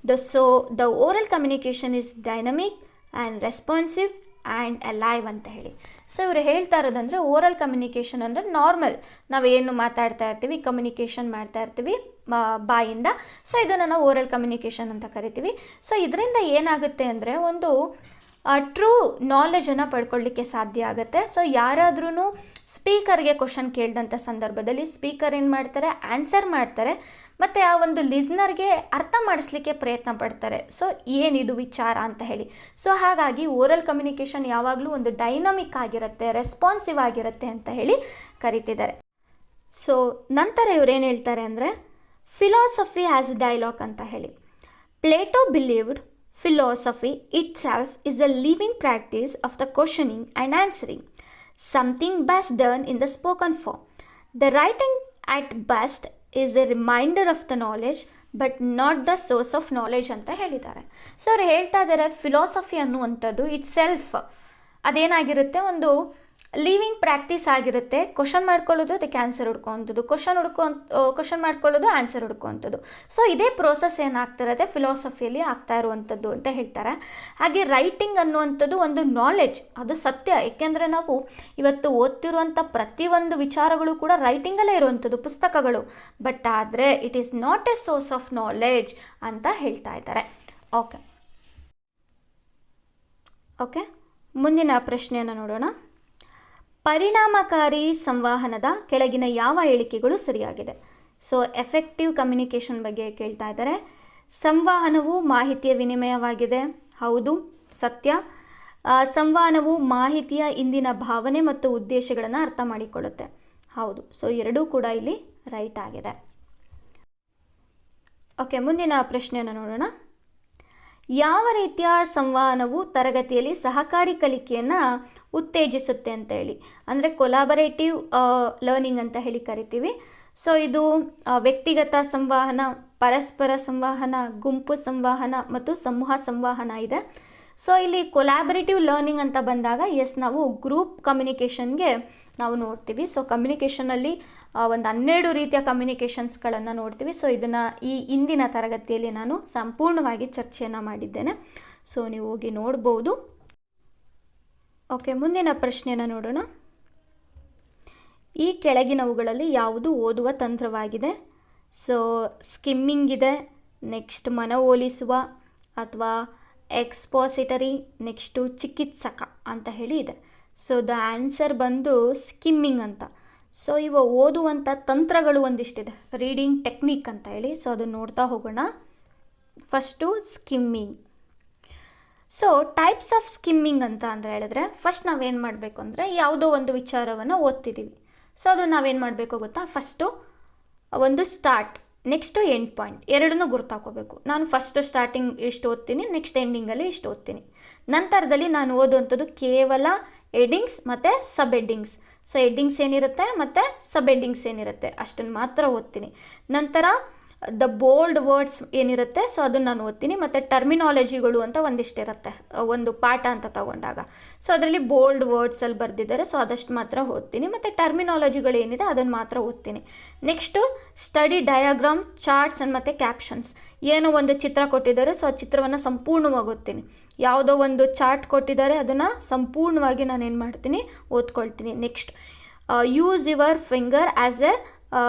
The oral communication is dynamic and responsive and alive ಅಂತ ಹೇಳಿ. So ಇವರು ಹೇಳ್ತಾ ಇರೋದಂದರೆ oral communication ಅಂದರೆ normal ನಾವೇನು ಮಾತಾಡ್ತಾ ಇರ್ತೀವಿ, communication ಮಾಡ್ತಾ ಇರ್ತೀವಿ ಬಾಯಿಂದ. ಸೊ ಇದನ್ನು ನಾವು ಓರಲ್ ಕಮ್ಯುನಿಕೇಷನ್ ಅಂತ ಕರಿತೀವಿ. ಸೊ ಇದರಿಂದ ಏನಾಗುತ್ತೆ ಅಂದರೆ ಒಂದು ಟ್ರೂ ನಾಲೆಜನ್ನು ಪಡ್ಕೊಳ್ಳಿಕ್ಕೆ ಸಾಧ್ಯ ಆಗುತ್ತೆ. ಸೊ ಯಾರಾದ್ರೂ ಸ್ಪೀಕರ್ಗೆ ಕ್ವಶನ್ ಕೇಳಿದಂಥ ಸಂದರ್ಭದಲ್ಲಿ ಸ್ಪೀಕರ್ ಏನು ಮಾಡ್ತಾರೆ, ಆನ್ಸರ್ ಮಾಡ್ತಾರೆ, ಮತ್ತು ಆ ಒಂದು ಲಿಸ್ನರ್ಗೆ ಅರ್ಥ ಮಾಡಿಸ್ಲಿಕ್ಕೆ ಪ್ರಯತ್ನ ಪಡ್ತಾರೆ. ಸೊ ಏನಿದು ವಿಚಾರ ಅಂತ ಹೇಳಿ. ಸೊ ಹಾಗಾಗಿ ಓರಲ್ ಕಮ್ಯುನಿಕೇಷನ್ ಯಾವಾಗಲೂ ಒಂದು ಡೈನಮಿಕ್ ಆಗಿರುತ್ತೆ, ರೆಸ್ಪಾನ್ಸಿವ್ ಆಗಿರುತ್ತೆ ಅಂತ ಹೇಳಿ ಕರಿತಿದ್ದಾರೆ. ಸೊ ನಂತರ ಇವ್ರೇನು ಹೇಳ್ತಾರೆ ಅಂದರೆ ಫಿಲಾಸಫಿ ಆ್ಯಸ್ ಡೈಲಾಗ್ ಅಂತ ಹೇಳಿ. Plato believed philosophy itself is a living practice of the questioning and answering, something best done in the spoken form. The writing at best is a reminder of the knowledge but not the source of knowledge ಅಂತ ಹೇಳಿದ್ದಾರೆ. So ಅವ್ರು ಹೇಳ್ತಾ ಇದ್ದಾರೆ philosophy ಅನ್ನುವಂಥದ್ದು it self ಅದೇನಾಗಿರುತ್ತೆ, ಒಂದು living practice ಆಗಿರುತ್ತೆ. Question ಮಾಡ್ಕೊಳ್ಳೋದು, ಅದಕ್ಕೆ ಆನ್ಸರ್ ಹುಡ್ಕೋವಂಥದ್ದು, ಕ್ವಶನ್ ಮಾಡ್ಕೊಳ್ಳೋದು, ಆನ್ಸರ್ ಹುಡ್ಕೋವಂಥದ್ದು. ಸೊ ಇದೇ ಪ್ರೋಸೆಸ್ ಏನಾಗ್ತಿರುತ್ತೆ ಫಿಲಾಸಫಿಯಲ್ಲಿ ಆಗ್ತಾ ಇರುವಂಥದ್ದು ಅಂತ ಹೇಳ್ತಾರೆ. ಹಾಗೆ ರೈಟಿಂಗ್ ಅನ್ನುವಂಥದ್ದು ಒಂದು ನಾಲೆಡ್ಜ್, ಅದು ಸತ್ಯ. ಏಕೆಂದರೆ ನಾವು ಇವತ್ತು ಓದ್ತಿರುವಂಥ ಪ್ರತಿಯೊಂದು ವಿಚಾರಗಳು ಕೂಡ ರೈಟಿಂಗಲ್ಲೇ ಇರುವಂಥದ್ದು, ಪುಸ್ತಕಗಳು. ಬಟ್ ಆದರೆ it is not A source of knowledge ಅಂತ ಹೇಳ್ತಾ ಇದ್ದಾರೆ. ಓಕೆ, ಮುಂದಿನ ಪ್ರಶ್ನೆಯನ್ನು ನೋಡೋಣ. ಪರಿಣಾಮಕಾರಿ ಸಂವಹನದ ಕೆಳಗಿನ ಯಾವ ಹೇಳಿಕೆಗಳು ಸರಿಯಾಗಿದೆ? ಸೊ ಎಫೆಕ್ಟಿವ್ ಕಮ್ಯುನಿಕೇಷನ್ ಬಗ್ಗೆ ಕೇಳ್ತಾ ಇದ್ದಾರೆ. ಸಂವಹನವು ಮಾಹಿತಿಯ ವಿನಿಮಯವಾಗಿದೆ, ಹೌದು, ಸತ್ಯ. ಸಂವಹನವು ಮಾಹಿತಿಯ ಇಂದಿನ ಭಾವನೆ ಮತ್ತು ಉದ್ದೇಶಗಳನ್ನು ಅರ್ಥ ಮಾಡಿಕೊಳ್ಳುತ್ತೆ. ಹೌದು, ಸೊ ಎರಡೂ ಕೂಡ ಇಲ್ಲಿ ರೈಟ್ ಆಗಿದೆ. ಓಕೆ, ಮುಂದಿನ ಪ್ರಶ್ನೆಯನ್ನು ನೋಡೋಣ. ಯಾವ ರೀತಿಯ ಸಂವಹನವು ತರಗತಿಯಲ್ಲಿ ಸಹಕಾರಿ ಕಲಿಕೆಯನ್ನು ಉತ್ತೇಜಿಸುತ್ತೆ ಅಂತ ಹೇಳಿ, ಅಂದರೆ ಕೊಲಾಬರೇಟಿವ್ ಲರ್ನಿಂಗ್ ಅಂತ ಹೇಳಿ ಕರಿತೀವಿ. ಸೊ ಇದು ವ್ಯಕ್ತಿಗತ ಸಂವಹನ, ಪರಸ್ಪರ ಸಂವಹನ, ಗುಂಪು ಸಂವಹನ ಮತ್ತು ಸಮೂಹ ಸಂವಹನ ಇದೆ. ಸೊ ಇಲ್ಲಿ ಕೊಲಾಬರೇಟಿವ್ ಲರ್ನಿಂಗ್ ಅಂತ ಬಂದಾಗ ನಾವು ಗ್ರೂಪ್ ಕಮ್ಯುನಿಕೇಷನ್ಗೆ ನಾವು ನೋಡ್ತೀವಿ. ಸೊ ಕಮ್ಯುನಿಕೇಷನಲ್ಲಿ ಒಂದು 12 ರೀತಿಯ ಕಮ್ಯುನಿಕೇಷನ್ಸ್ಗಳನ್ನು ನೋಡ್ತೀವಿ. ಸೊ ಇದನ್ನು ಈ ಇಂದಿನ ತರಗತಿಯಲ್ಲಿ ನಾನು ಸಂಪೂರ್ಣವಾಗಿ ಚರ್ಚೆಯನ್ನು ಮಾಡಿದ್ದೇನೆ. ಸೊ ನೀವು ಹೋಗಿ ನೋಡ್ಬೋದು. ಓಕೆ, ಮುಂದಿನ ಪ್ರಶ್ನೆಯನ್ನು ನೋಡೋಣ. ಈ ಕೆಳಗಿನವುಗಳಲ್ಲಿ ಯಾವುದು ಓದುವ ತಂತ್ರವಾಗಿದೆ? ಸೊ ಸ್ಕಿಮ್ಮಿಂಗ್ ಇದೆ, ನೆಕ್ಸ್ಟ್ ಮನವೊಲಿಸುವ ಅಥವಾ ಎಕ್ಸ್ಪಾಸಿಟರಿ, ನೆಕ್ಸ್ಟು ಚಿಕಿತ್ಸಕ ಅಂತ ಹೇಳಿ ಇದೆ. ಸೊ ದ ಆನ್ಸರ್ ಬಂದು ಸ್ಕಿಮ್ಮಿಂಗ್ ಅಂತ. ಸೊ ಇವ ಓದುವಂಥ ತಂತ್ರಗಳು ಒಂದಿಷ್ಟಿದೆ, ರೀಡಿಂಗ್ ಟೆಕ್ನಿಕ್ ಅಂತ ಹೇಳಿ. ಸೊ ಅದನ್ನು ನೋಡ್ತಾ ಹೋಗೋಣ. First skimming. So types of skimming ಅಂತ ಅಂದರೆ ಹೇಳಿದ್ರೆ, ಫಸ್ಟ್ ನಾವೇನು ಮಾಡಬೇಕು ಅಂದರೆ, ಯಾವುದೋ ಒಂದು ವಿಚಾರವನ್ನು ಓದ್ತಿದ್ದೀವಿ. ಸೊ ಅದು ನಾವೇನು ಮಾಡಬೇಕು ಗೊತ್ತಾ, ಫಸ್ಟು ಒಂದು ಸ್ಟಾರ್ಟ್, ನೆಕ್ಸ್ಟು ಎಂಡ್ ಪಾಯಿಂಟ್ ಎರಡನ್ನೂ ಗುರ್ತಾಕೋಬೇಕು. ನಾನು ಫಸ್ಟು ಸ್ಟಾರ್ಟಿಂಗ್ ಇಷ್ಟು ಓದ್ತೀನಿ, ನೆಕ್ಸ್ಟ್ ಎಂಡಿಂಗಲ್ಲಿ ಇಷ್ಟು ಓದ್ತೀನಿ. ನಂತರದಲ್ಲಿ ನಾನು ಓದುವಂಥದ್ದು ಕೇವಲ ಎಡಿಂಗ್ಸ್ ಮತ್ತು ಸಬ್ ಎಡ್ಡಿಂಗ್ಸ್. ಸೊ ಎಡ್ಡಿಂಗ್ಸ್ ಏನಿರುತ್ತೆ ಮತ್ತು ಸಬ್ ಎಡ್ಡಿಂಗ್ಸ್ ಏನಿರುತ್ತೆ ಅಷ್ಟನ್ನು ಮಾತ್ರ ಓದ್ತೀನಿ. ನಂತರ ದ ಬೋಲ್ಡ್ ವರ್ಡ್ಸ್ ಏನಿರುತ್ತೆ ಸೊ ಅದನ್ನು ನಾನು ಓದ್ತೀನಿ. ಮತ್ತು ಟರ್ಮಿನಾಲಜಿಗಳು ಅಂತ ಒಂದಿಷ್ಟಿರುತ್ತೆ ಒಂದು ಪಾಠ ಅಂತ ತಗೊಂಡಾಗ. ಸೊ ಅದರಲ್ಲಿ ಬೋಲ್ಡ್ ವರ್ಡ್ಸಲ್ಲಿ ಬರೆದಿದ್ದಾರೆ, ಸೊ ಅದಷ್ಟು ಮಾತ್ರ ಓದ್ತೀನಿ. ಮತ್ತು ಟರ್ಮಿನಾಲಜಿಗಳು ಏನಿದೆ ಅದನ್ನು ಮಾತ್ರ ಓದ್ತೀನಿ. ನೆಕ್ಸ್ಟು ಸ್ಟಡಿ ಡಯಾಗ್ರಾಮ್, ಚಾರ್ಟ್ಸ್ ಮತ್ತು ಕ್ಯಾಪ್ಷನ್ಸ್. ಏನೋ ಒಂದು ಚಿತ್ರ ಕೊಟ್ಟಿದ್ದಾರೆ, ಸೊ ಆ ಚಿತ್ರವನ್ನು ಸಂಪೂರ್ಣವಾಗಿ ಓದ್ತೀನಿ. ಯಾವುದೋ ಒಂದು ಚಾರ್ಟ್ ಕೊಟ್ಟಿದ್ದಾರೆ, ಅದನ್ನು ಸಂಪೂರ್ಣವಾಗಿ ನಾನು ಏನು ಮಾಡ್ತೀನಿ, ಓದ್ಕೊಳ್ತೀನಿ. Next use your finger as a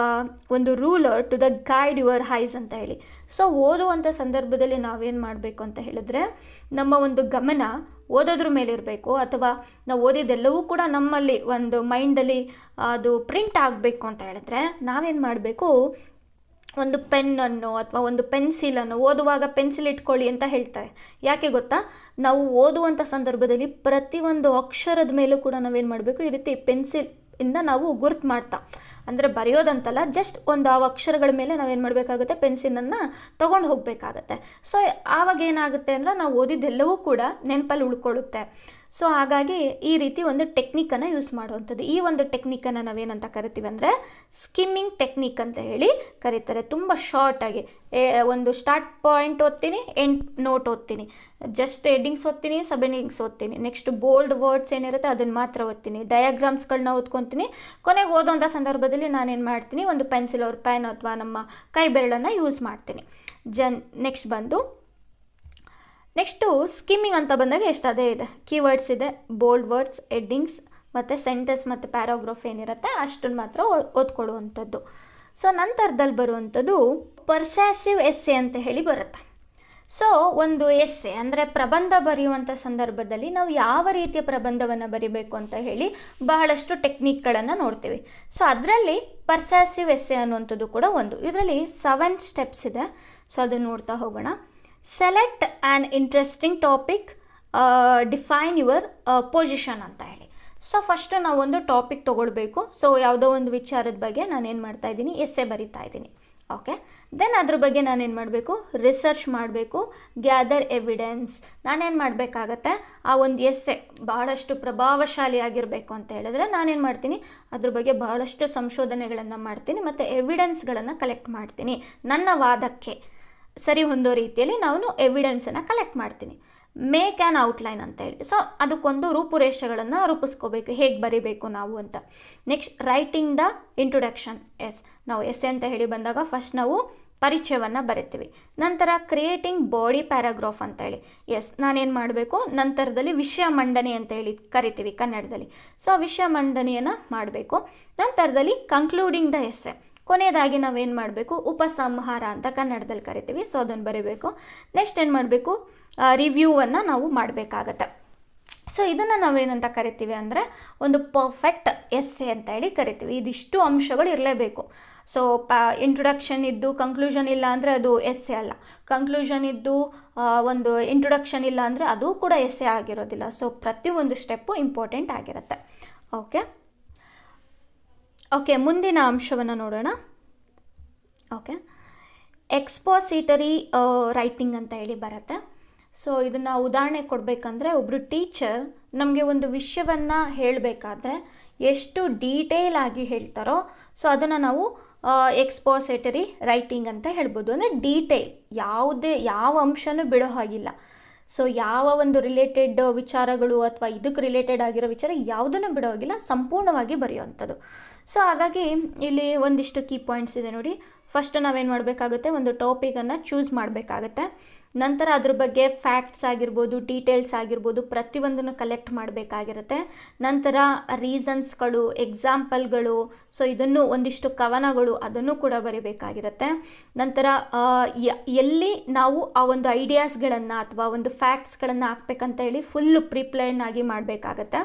ಒಂದು ruler to the guide your eyes ಅಂತ ಹೇಳಿ. ಸೊ ಓದುವಂಥ ಸಂದರ್ಭದಲ್ಲಿ ನಾವೇನು ಮಾಡಬೇಕು ಅಂತ ಹೇಳಿದ್ರೆ, ನಮ್ಮ ಒಂದು ಗಮನ ಓದೋದ್ರ ಮೇಲೆ ಇರಬೇಕು, ಅಥವಾ ನಾವು ಓದಿದ್ದೆಲ್ಲವೂ ಕೂಡ ನಮ್ಮಲ್ಲಿ ಒಂದು ಮೈಂಡಲ್ಲಿ ಅದು ಪ್ರಿಂಟ್ ಆಗಬೇಕು ಅಂತ ಹೇಳಿದ್ರೆ ನಾವೇನು ಮಾಡಬೇಕು, ಒಂದು ಪೆನ್ನನ್ನು ಅಥವಾ ಒಂದು ಪೆನ್ಸಿಲನ್ನು, ಓದುವಾಗ ಪೆನ್ಸಿಲ್ ಇಟ್ಕೊಳ್ಳಿ ಅಂತ ಹೇಳ್ತಾರೆ. ಯಾಕೆ ಗೊತ್ತಾ, ನಾವು ಓದುವಂಥ ಸಂದರ್ಭದಲ್ಲಿ ಪ್ರತಿಯೊಂದು ಅಕ್ಷರದ ಮೇಲೂ ಕೂಡ ನಾವೇನು ಮಾಡಬೇಕು, ಈ ರೀತಿ ಪೆನ್ಸಿಲ್ ಇಂದ ನಾವು ಗುರ್ತು ಮಾಡ್ತಾ, ಅಂದರೆ ಬರೆಯೋದಂತಲ್ಲ, ಜಸ್ಟ್ ಒಂದು ಆ ಅಕ್ಷರಗಳ ಮೇಲೆ ನಾವೇನು ಮಾಡಬೇಕಾಗುತ್ತೆ, ಪೆನ್ಸಿಲನ್ನು ತೊಗೊಂಡು ಹೋಗಬೇಕಾಗತ್ತೆ. ಸೊ ಆವಾಗ ಏನಾಗುತ್ತೆ ಅಂದರೆ ನಾವು ಓದಿದ್ದೆಲ್ಲವೂ ಕೂಡ ನೆನಪಲ್ಲಿ ಉಳ್ಕೊಳ್ಳುತ್ತೆ. ಸೊ ಹಾಗಾಗಿ ಈ ರೀತಿ ಒಂದು ಟೆಕ್ನಿಕನ್ನು ಯೂಸ್ ಮಾಡುವಂಥದ್ದು. ಈ ಒಂದು ಟೆಕ್ನಿಕನ್ನು ನಾವೇನಂತ ಕರಿತೀವಿ ಅಂದರೆ ಸ್ಕಿಮ್ಮಿಂಗ್ ಟೆಕ್ನಿಕ್ ಅಂತ ಹೇಳಿ ಕರೀತಾರೆ. ತುಂಬ ಶಾರ್ಟಾಗಿ ಒಂದು ಸ್ಟಾರ್ಟ್ ಪಾಯಿಂಟ್ ಓದ್ತೀನಿ, ಎಂಡ್ ನೋಟ್ ಓದ್ತೀನಿ, ಜಸ್ಟ್ ಹೆಡ್ಡಿಂಗ್ಸ್ ಓದ್ತೀನಿ, ಸಬ್ ಹೆಡ್ಡಿಂಗ್ಸ್ ಓದ್ತೀನಿ, ನೆಕ್ಸ್ಟ್ ಬೋಲ್ಡ್ ವರ್ಡ್ಸ್ ಏನಿರುತ್ತೆ ಅದನ್ನು ಮಾತ್ರ ಓದ್ತೀನಿ, ಡಯಾಗ್ರಾಮ್ಸ್ಗಳನ್ನ ಓದ್ಕೊತೀನಿ. ಕೊನೆಗೆ ಓದೋಂಥ ಸಂದರ್ಭದಲ್ಲಿ ನಾನೇನು ಮಾಡ್ತೀನಿ, ಒಂದು ಪೆನ್ಸಿಲ್ ಅವ್ರ ಪೆನ್ ಅಥವಾ ನಮ್ಮ ಕೈ ಬೆರಳನ್ನು ಯೂಸ್ ಮಾಡ್ತೀನಿ. ನೆಕ್ಸ್ಟು ಸ್ಕಿಮ್ಮಿಂಗ್ ಅಂತ ಬಂದಾಗ ಎಷ್ಟು ಅದೇ ಇದೆ, ಕೀವರ್ಡ್ಸ್ ಇದೆ, ಬೋಲ್ಡ್ ವರ್ಡ್ಸ್, ಹೆಡ್ಡಿಂಗ್ಸ್ ಮತ್ತು ಸೆಂಟೆನ್ಸ್ ಮತ್ತು ಪ್ಯಾರಾಗ್ರಾಫ್ ಏನಿರುತ್ತೆ ಅಷ್ಟನ್ನು ಮಾತ್ರ ಓದ್ಕೊಳ್ಳುವಂಥದ್ದು. ಸೊ ನಂತರದಲ್ಲಿ ಬರುವಂಥದ್ದು ಪರ್ಸ್ಯಾಸಿವ್ ಎಸ್ಸೆ ಅಂತ ಹೇಳಿ ಬರುತ್ತೆ. ಸೊ ಒಂದು ಎಸ್ಸೆ ಅಂದರೆ ಪ್ರಬಂಧ ಬರೆಯುವಂಥ ಸಂದರ್ಭದಲ್ಲಿ ನಾವು ಯಾವ ರೀತಿಯ ಪ್ರಬಂಧವನ್ನು ಬರೀಬೇಕು ಅಂತ ಹೇಳಿ ಬಹಳಷ್ಟು ಟೆಕ್ನಿಕ್ಗಳನ್ನು ನೋಡ್ತೀವಿ. ಸೊ ಅದರಲ್ಲಿ ಪರ್ಸ್ಯಾಸಿವ್ ಎಸ್ಸೆ ಅನ್ನುವಂಥದ್ದು ಕೂಡ ಒಂದು. ಇದರಲ್ಲಿ 7 ಸ್ಟೆಪ್ಸ್ ಇದೆ. ಸೊ ಅದನ್ನು ನೋಡ್ತಾ ಹೋಗೋಣ. Select an interesting topic, define your position ಅಂತ ಹೇಳಿ. ಸೊ ಫಸ್ಟು ನಾವೊಂದು ಟಾಪಿಕ್ ತೊಗೊಳ್ಬೇಕು. ಸೊ ಯಾವುದೋ ಒಂದು ವಿಚಾರದ ಬಗ್ಗೆ ನಾನೇನು ಮಾಡ್ತಾಯಿದ್ದೀನಿ, ಎಸ್ಸೆ ಬರಿತಾ ಇದ್ದೀನಿ. ಓಕೆ, ದೆನ್ ಅದ್ರ ಬಗ್ಗೆ ನಾನೇನು ಮಾಡಬೇಕು, ರಿಸರ್ಚ್ ಮಾಡಬೇಕು, ಗ್ಯಾದರ್ ಎವಿಡೆನ್ಸ್. ನಾನೇನು ಮಾಡಬೇಕಾಗತ್ತೆ, ಆ ಒಂದು ಎಸ್ಸೆ ಬಹಳಷ್ಟು ಪ್ರಭಾವಶಾಲಿಯಾಗಿರಬೇಕು ಅಂತ ಹೇಳಿದ್ರೆ ನಾನೇನು ಮಾಡ್ತೀನಿ, ಅದ್ರ ಬಗ್ಗೆ ಬಹಳಷ್ಟು ಸಂಶೋಧನೆಗಳನ್ನು ಮಾಡ್ತೀನಿ ಮತ್ತು ಎವಿಡೆನ್ಸ್ಗಳನ್ನು ಕಲೆಕ್ಟ್ ಮಾಡ್ತೀನಿ. ನನ್ನ ವಾದಕ್ಕೆ ಸರಿ ಹೊಂದೋ ರೀತಿಯಲ್ಲಿ ನಾನು ಎವಿಡೆನ್ಸನ್ನು ಕಲೆಕ್ಟ್ ಮಾಡ್ತೀನಿ. ಮೇಕ್ ಆ್ಯನ್ ಔಟ್ಲೈನ್ ಅಂತ ಹೇಳಿ. ಸೊ ಅದಕ್ಕೊಂದು ರೂಪುರೇಷೆಗಳನ್ನು ರೂಪಿಸ್ಕೋಬೇಕು, ಹೇಗೆ ಬರೀಬೇಕು ನಾವು ಅಂತ. Next writing the introduction. ನಾವು ಎಸ್ಸೆ ಅಂತ ಹೇಳಿ ಬಂದಾಗ ಫಸ್ಟ್ ನಾವು ಪರಿಚಯವನ್ನು ಬರಿತೀವಿ. ನಂತರ ಕ್ರಿಯೇಟಿಂಗ್ ಬಾಡಿ ಪ್ಯಾರಾಗ್ರಾಫ್ ಅಂತ ಹೇಳಿ. ನಾನೇನು ಮಾಡಬೇಕು, ನಂತರದಲ್ಲಿ ವಿಷಯ ಮಂಡನೆ ಅಂತ ಹೇಳಿ ಕರಿತೀವಿ ಕನ್ನಡದಲ್ಲಿ. ಸೊ ವಿಷಯ ಮಂಡನೆಯನ್ನು ಮಾಡಬೇಕು. ನಂತರದಲ್ಲಿ ಕನ್ಕ್ಲೂಡಿಂಗ್ ದ ಎಸ್ಸೆ. ಕೊನೆಯದಾಗಿ ನಾವೇನು ಮಾಡಬೇಕು, ಉಪಸಂಹಾರ ಅಂತ ಕನ್ನಡದಲ್ಲಿ ಕರಿತೀವಿ. ಸೊ ಅದನ್ನು ಬರೀಬೇಕು. ನೆಕ್ಸ್ಟ್ ಏನು ಮಾಡಬೇಕು, ರಿವ್ಯೂವನ್ನು ನಾವು ಮಾಡಬೇಕಾಗತ್ತೆ. ಸೊ ಇದನ್ನು ನಾವೇನಂತ ಕರಿತೀವಿ ಅಂದರೆ ಒಂದು ಪರ್ಫೆಕ್ಟ್ ಎಸ್ಸೆ ಅಂತ ಹೇಳಿ ಕರಿತೀವಿ. ಇದಿಷ್ಟು ಅಂಶಗಳು ಇರಲೇಬೇಕು. ಸೊ ಇಂಟ್ರೊಡಕ್ಷನ್ ಇದ್ದು ಕಂಕ್ಲೂಷನ್ ಇಲ್ಲ ಅಂದರೆ ಅದು ಎಸ್ಸೆ ಅಲ್ಲ, ಕಂಕ್ಲೂಷನ್ ಇದ್ದು ಒಂದು ಇಂಟ್ರೊಡಕ್ಷನ್ ಇಲ್ಲ ಅಂದರೆ ಅದು ಕೂಡ ಎಸ್ಸೆ ಆಗಿರೋದಿಲ್ಲ. ಸೊ ಪ್ರತಿಯೊಂದು ಸ್ಟೆಪ್ಪು ಇಂಪಾರ್ಟೆಂಟ್ ಆಗಿರುತ್ತೆ. ಓಕೆ, ಮುಂದಿನ ಅಂಶವನ್ನು ನೋಡೋಣ. ಓಕೆ, ಎಕ್ಸ್ಪೋಸಿಟರಿ ರೈಟಿಂಗ್ ಅಂತ ಹೇಳಿ ಬರುತ್ತೆ. ಸೊ ಇದನ್ನು ಉದಾಹರಣೆ ಕೊಡಬೇಕಂದ್ರೆ, ಒಬ್ಬರು ಟೀಚರ್ ನಮಗೆ ಒಂದು ವಿಷಯವನ್ನು ಹೇಳಬೇಕಾದ್ರೆ ಎಷ್ಟು ಡೀಟೇಲ್ ಆಗಿ ಹೇಳ್ತಾರೋ ಸೊ ಅದನ್ನು ನಾವು ಎಕ್ಸ್ಪೋಸಿಟರಿ ರೈಟಿಂಗ್ ಅಂತ ಹೇಳ್ಬೋದು. ಅಂದರೆ ಡೀಟೇಲ್, ಯಾವ ಅಂಶನೂ ಬಿಡೋ ಹಾಗಿಲ್ಲ. ಸೊ ಯಾವ ಒಂದು ರಿಲೇಟೆಡ್ ವಿಚಾರಗಳು ಅಥವಾ ಇದಕ್ಕೆ ರಿಲೇಟೆಡ್ ಆಗಿರೋ ವಿಚಾರ ಯಾವುದನ್ನು ಬಿಡೋ ಹಾಗಿಲ್ಲ, ಸಂಪೂರ್ಣವಾಗಿ ಬರೆಯುವಂಥದ್ದು. ಸೊ ಹಾಗಾಗಿ ಇಲ್ಲಿ ಒಂದಿಷ್ಟು ಕೀ ಪಾಯಿಂಟ್ಸ್ ಇದೆ ನೋಡಿ. ಫಸ್ಟ್ ನಾವೇನು ಮಾಡಬೇಕಾಗುತ್ತೆ, ಒಂದು ಟಾಪಿಕನ್ನು ಚೂಸ್ ಮಾಡಬೇಕಾಗತ್ತೆ. ನಂತರ ಅದ್ರ ಬಗ್ಗೆ ಫ್ಯಾಕ್ಟ್ಸ್ ಆಗಿರ್ಬೋದು, ಡೀಟೇಲ್ಸ್ ಆಗಿರ್ಬೋದು, ಪ್ರತಿಯೊಂದನ್ನು ಕಲೆಕ್ಟ್ ಮಾಡಬೇಕಾಗಿರುತ್ತೆ. ನಂತರ ರೀಸನ್ಸ್ಗಳು, ಎಕ್ಸಾಂಪಲ್ಗಳು, ಸೊ ಇದನ್ನು ಒಂದಿಷ್ಟು ಕವನಗಳು ಅದನ್ನು ಕೂಡ ಬರೀಬೇಕಾಗಿರುತ್ತೆ. ನಂತರ ಎಲ್ಲಿ ನಾವು ಆ ಒಂದು ಐಡಿಯಾಸ್ಗಳನ್ನು ಅಥವಾ ಒಂದು ಫ್ಯಾಕ್ಟ್ಸ್ಗಳನ್ನು ಹಾಕ್ಬೇಕಂತ ಹೇಳಿ ಫುಲ್ಲು ಪ್ರಿಪ್ಲೇನ್ ಆಗಿ ಮಾಡಬೇಕಾಗತ್ತೆ.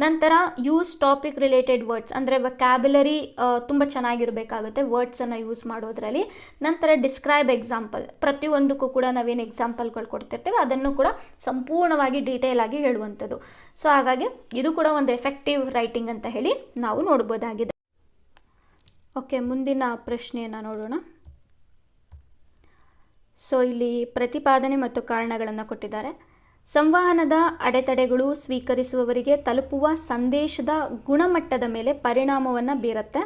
ನಂತರ ಯೂಸ್ ಟಾಪಿಕ್ ರಿಲೇಟೆಡ್ ವರ್ಡ್ಸ್, ಅಂದರೆ ವೊಕ್ಯಾಬ್ಯುಲರಿ ತುಂಬ ಚೆನ್ನಾಗಿರಬೇಕಾಗುತ್ತೆ ವರ್ಡ್ಸನ್ನು ಯೂಸ್ ಮಾಡೋದ್ರಲ್ಲಿ. ನಂತರ ಡಿಸ್ಕ್ರೈಬ್ ಎಕ್ಸಾಂಪಲ್, ಪ್ರತಿಯೊಂದಕ್ಕೂ ಕೂಡ ನಾವೇನು ಎಕ್ಸಾಂಪಲ್ಗಳು ಕೊಡ್ತಿರ್ತೇವೆ ಅದನ್ನು ಕೂಡ ಸಂಪೂರ್ಣವಾಗಿ ಡೀಟೇಲ್ ಆಗಿ ಹೇಳುವಂಥದ್ದು. ಸೊ ಹಾಗಾಗಿ ಇದು ಕೂಡ ಒಂದು ಎಫೆಕ್ಟಿವ್ ರೈಟಿಂಗ್ ಅಂತ ಹೇಳಿ ನಾವು ನೋಡ್ಬೋದಾಗಿದೆ. ಓಕೆ, ಮುಂದಿನ ಪ್ರಶ್ನೆಯನ್ನು ನೋಡೋಣ. ಸೊ ಇಲ್ಲಿ ಪ್ರತಿಪಾದನೆ ಮತ್ತು ಕಾರಣಗಳನ್ನು ಕೊಟ್ಟಿದ್ದಾರೆ. ಸಂವಹನದ ಅಡೆತಡೆಗಳು ಸ್ವೀಕರಿಸುವವರಿಗೆ ತಲುಪುವ ಸಂದೇಶದ ಗುಣಮಟ್ಟದ ಮೇಲೆ ಪರಿಣಾಮವನ್ನು ಬೀರುತ್ತೆ.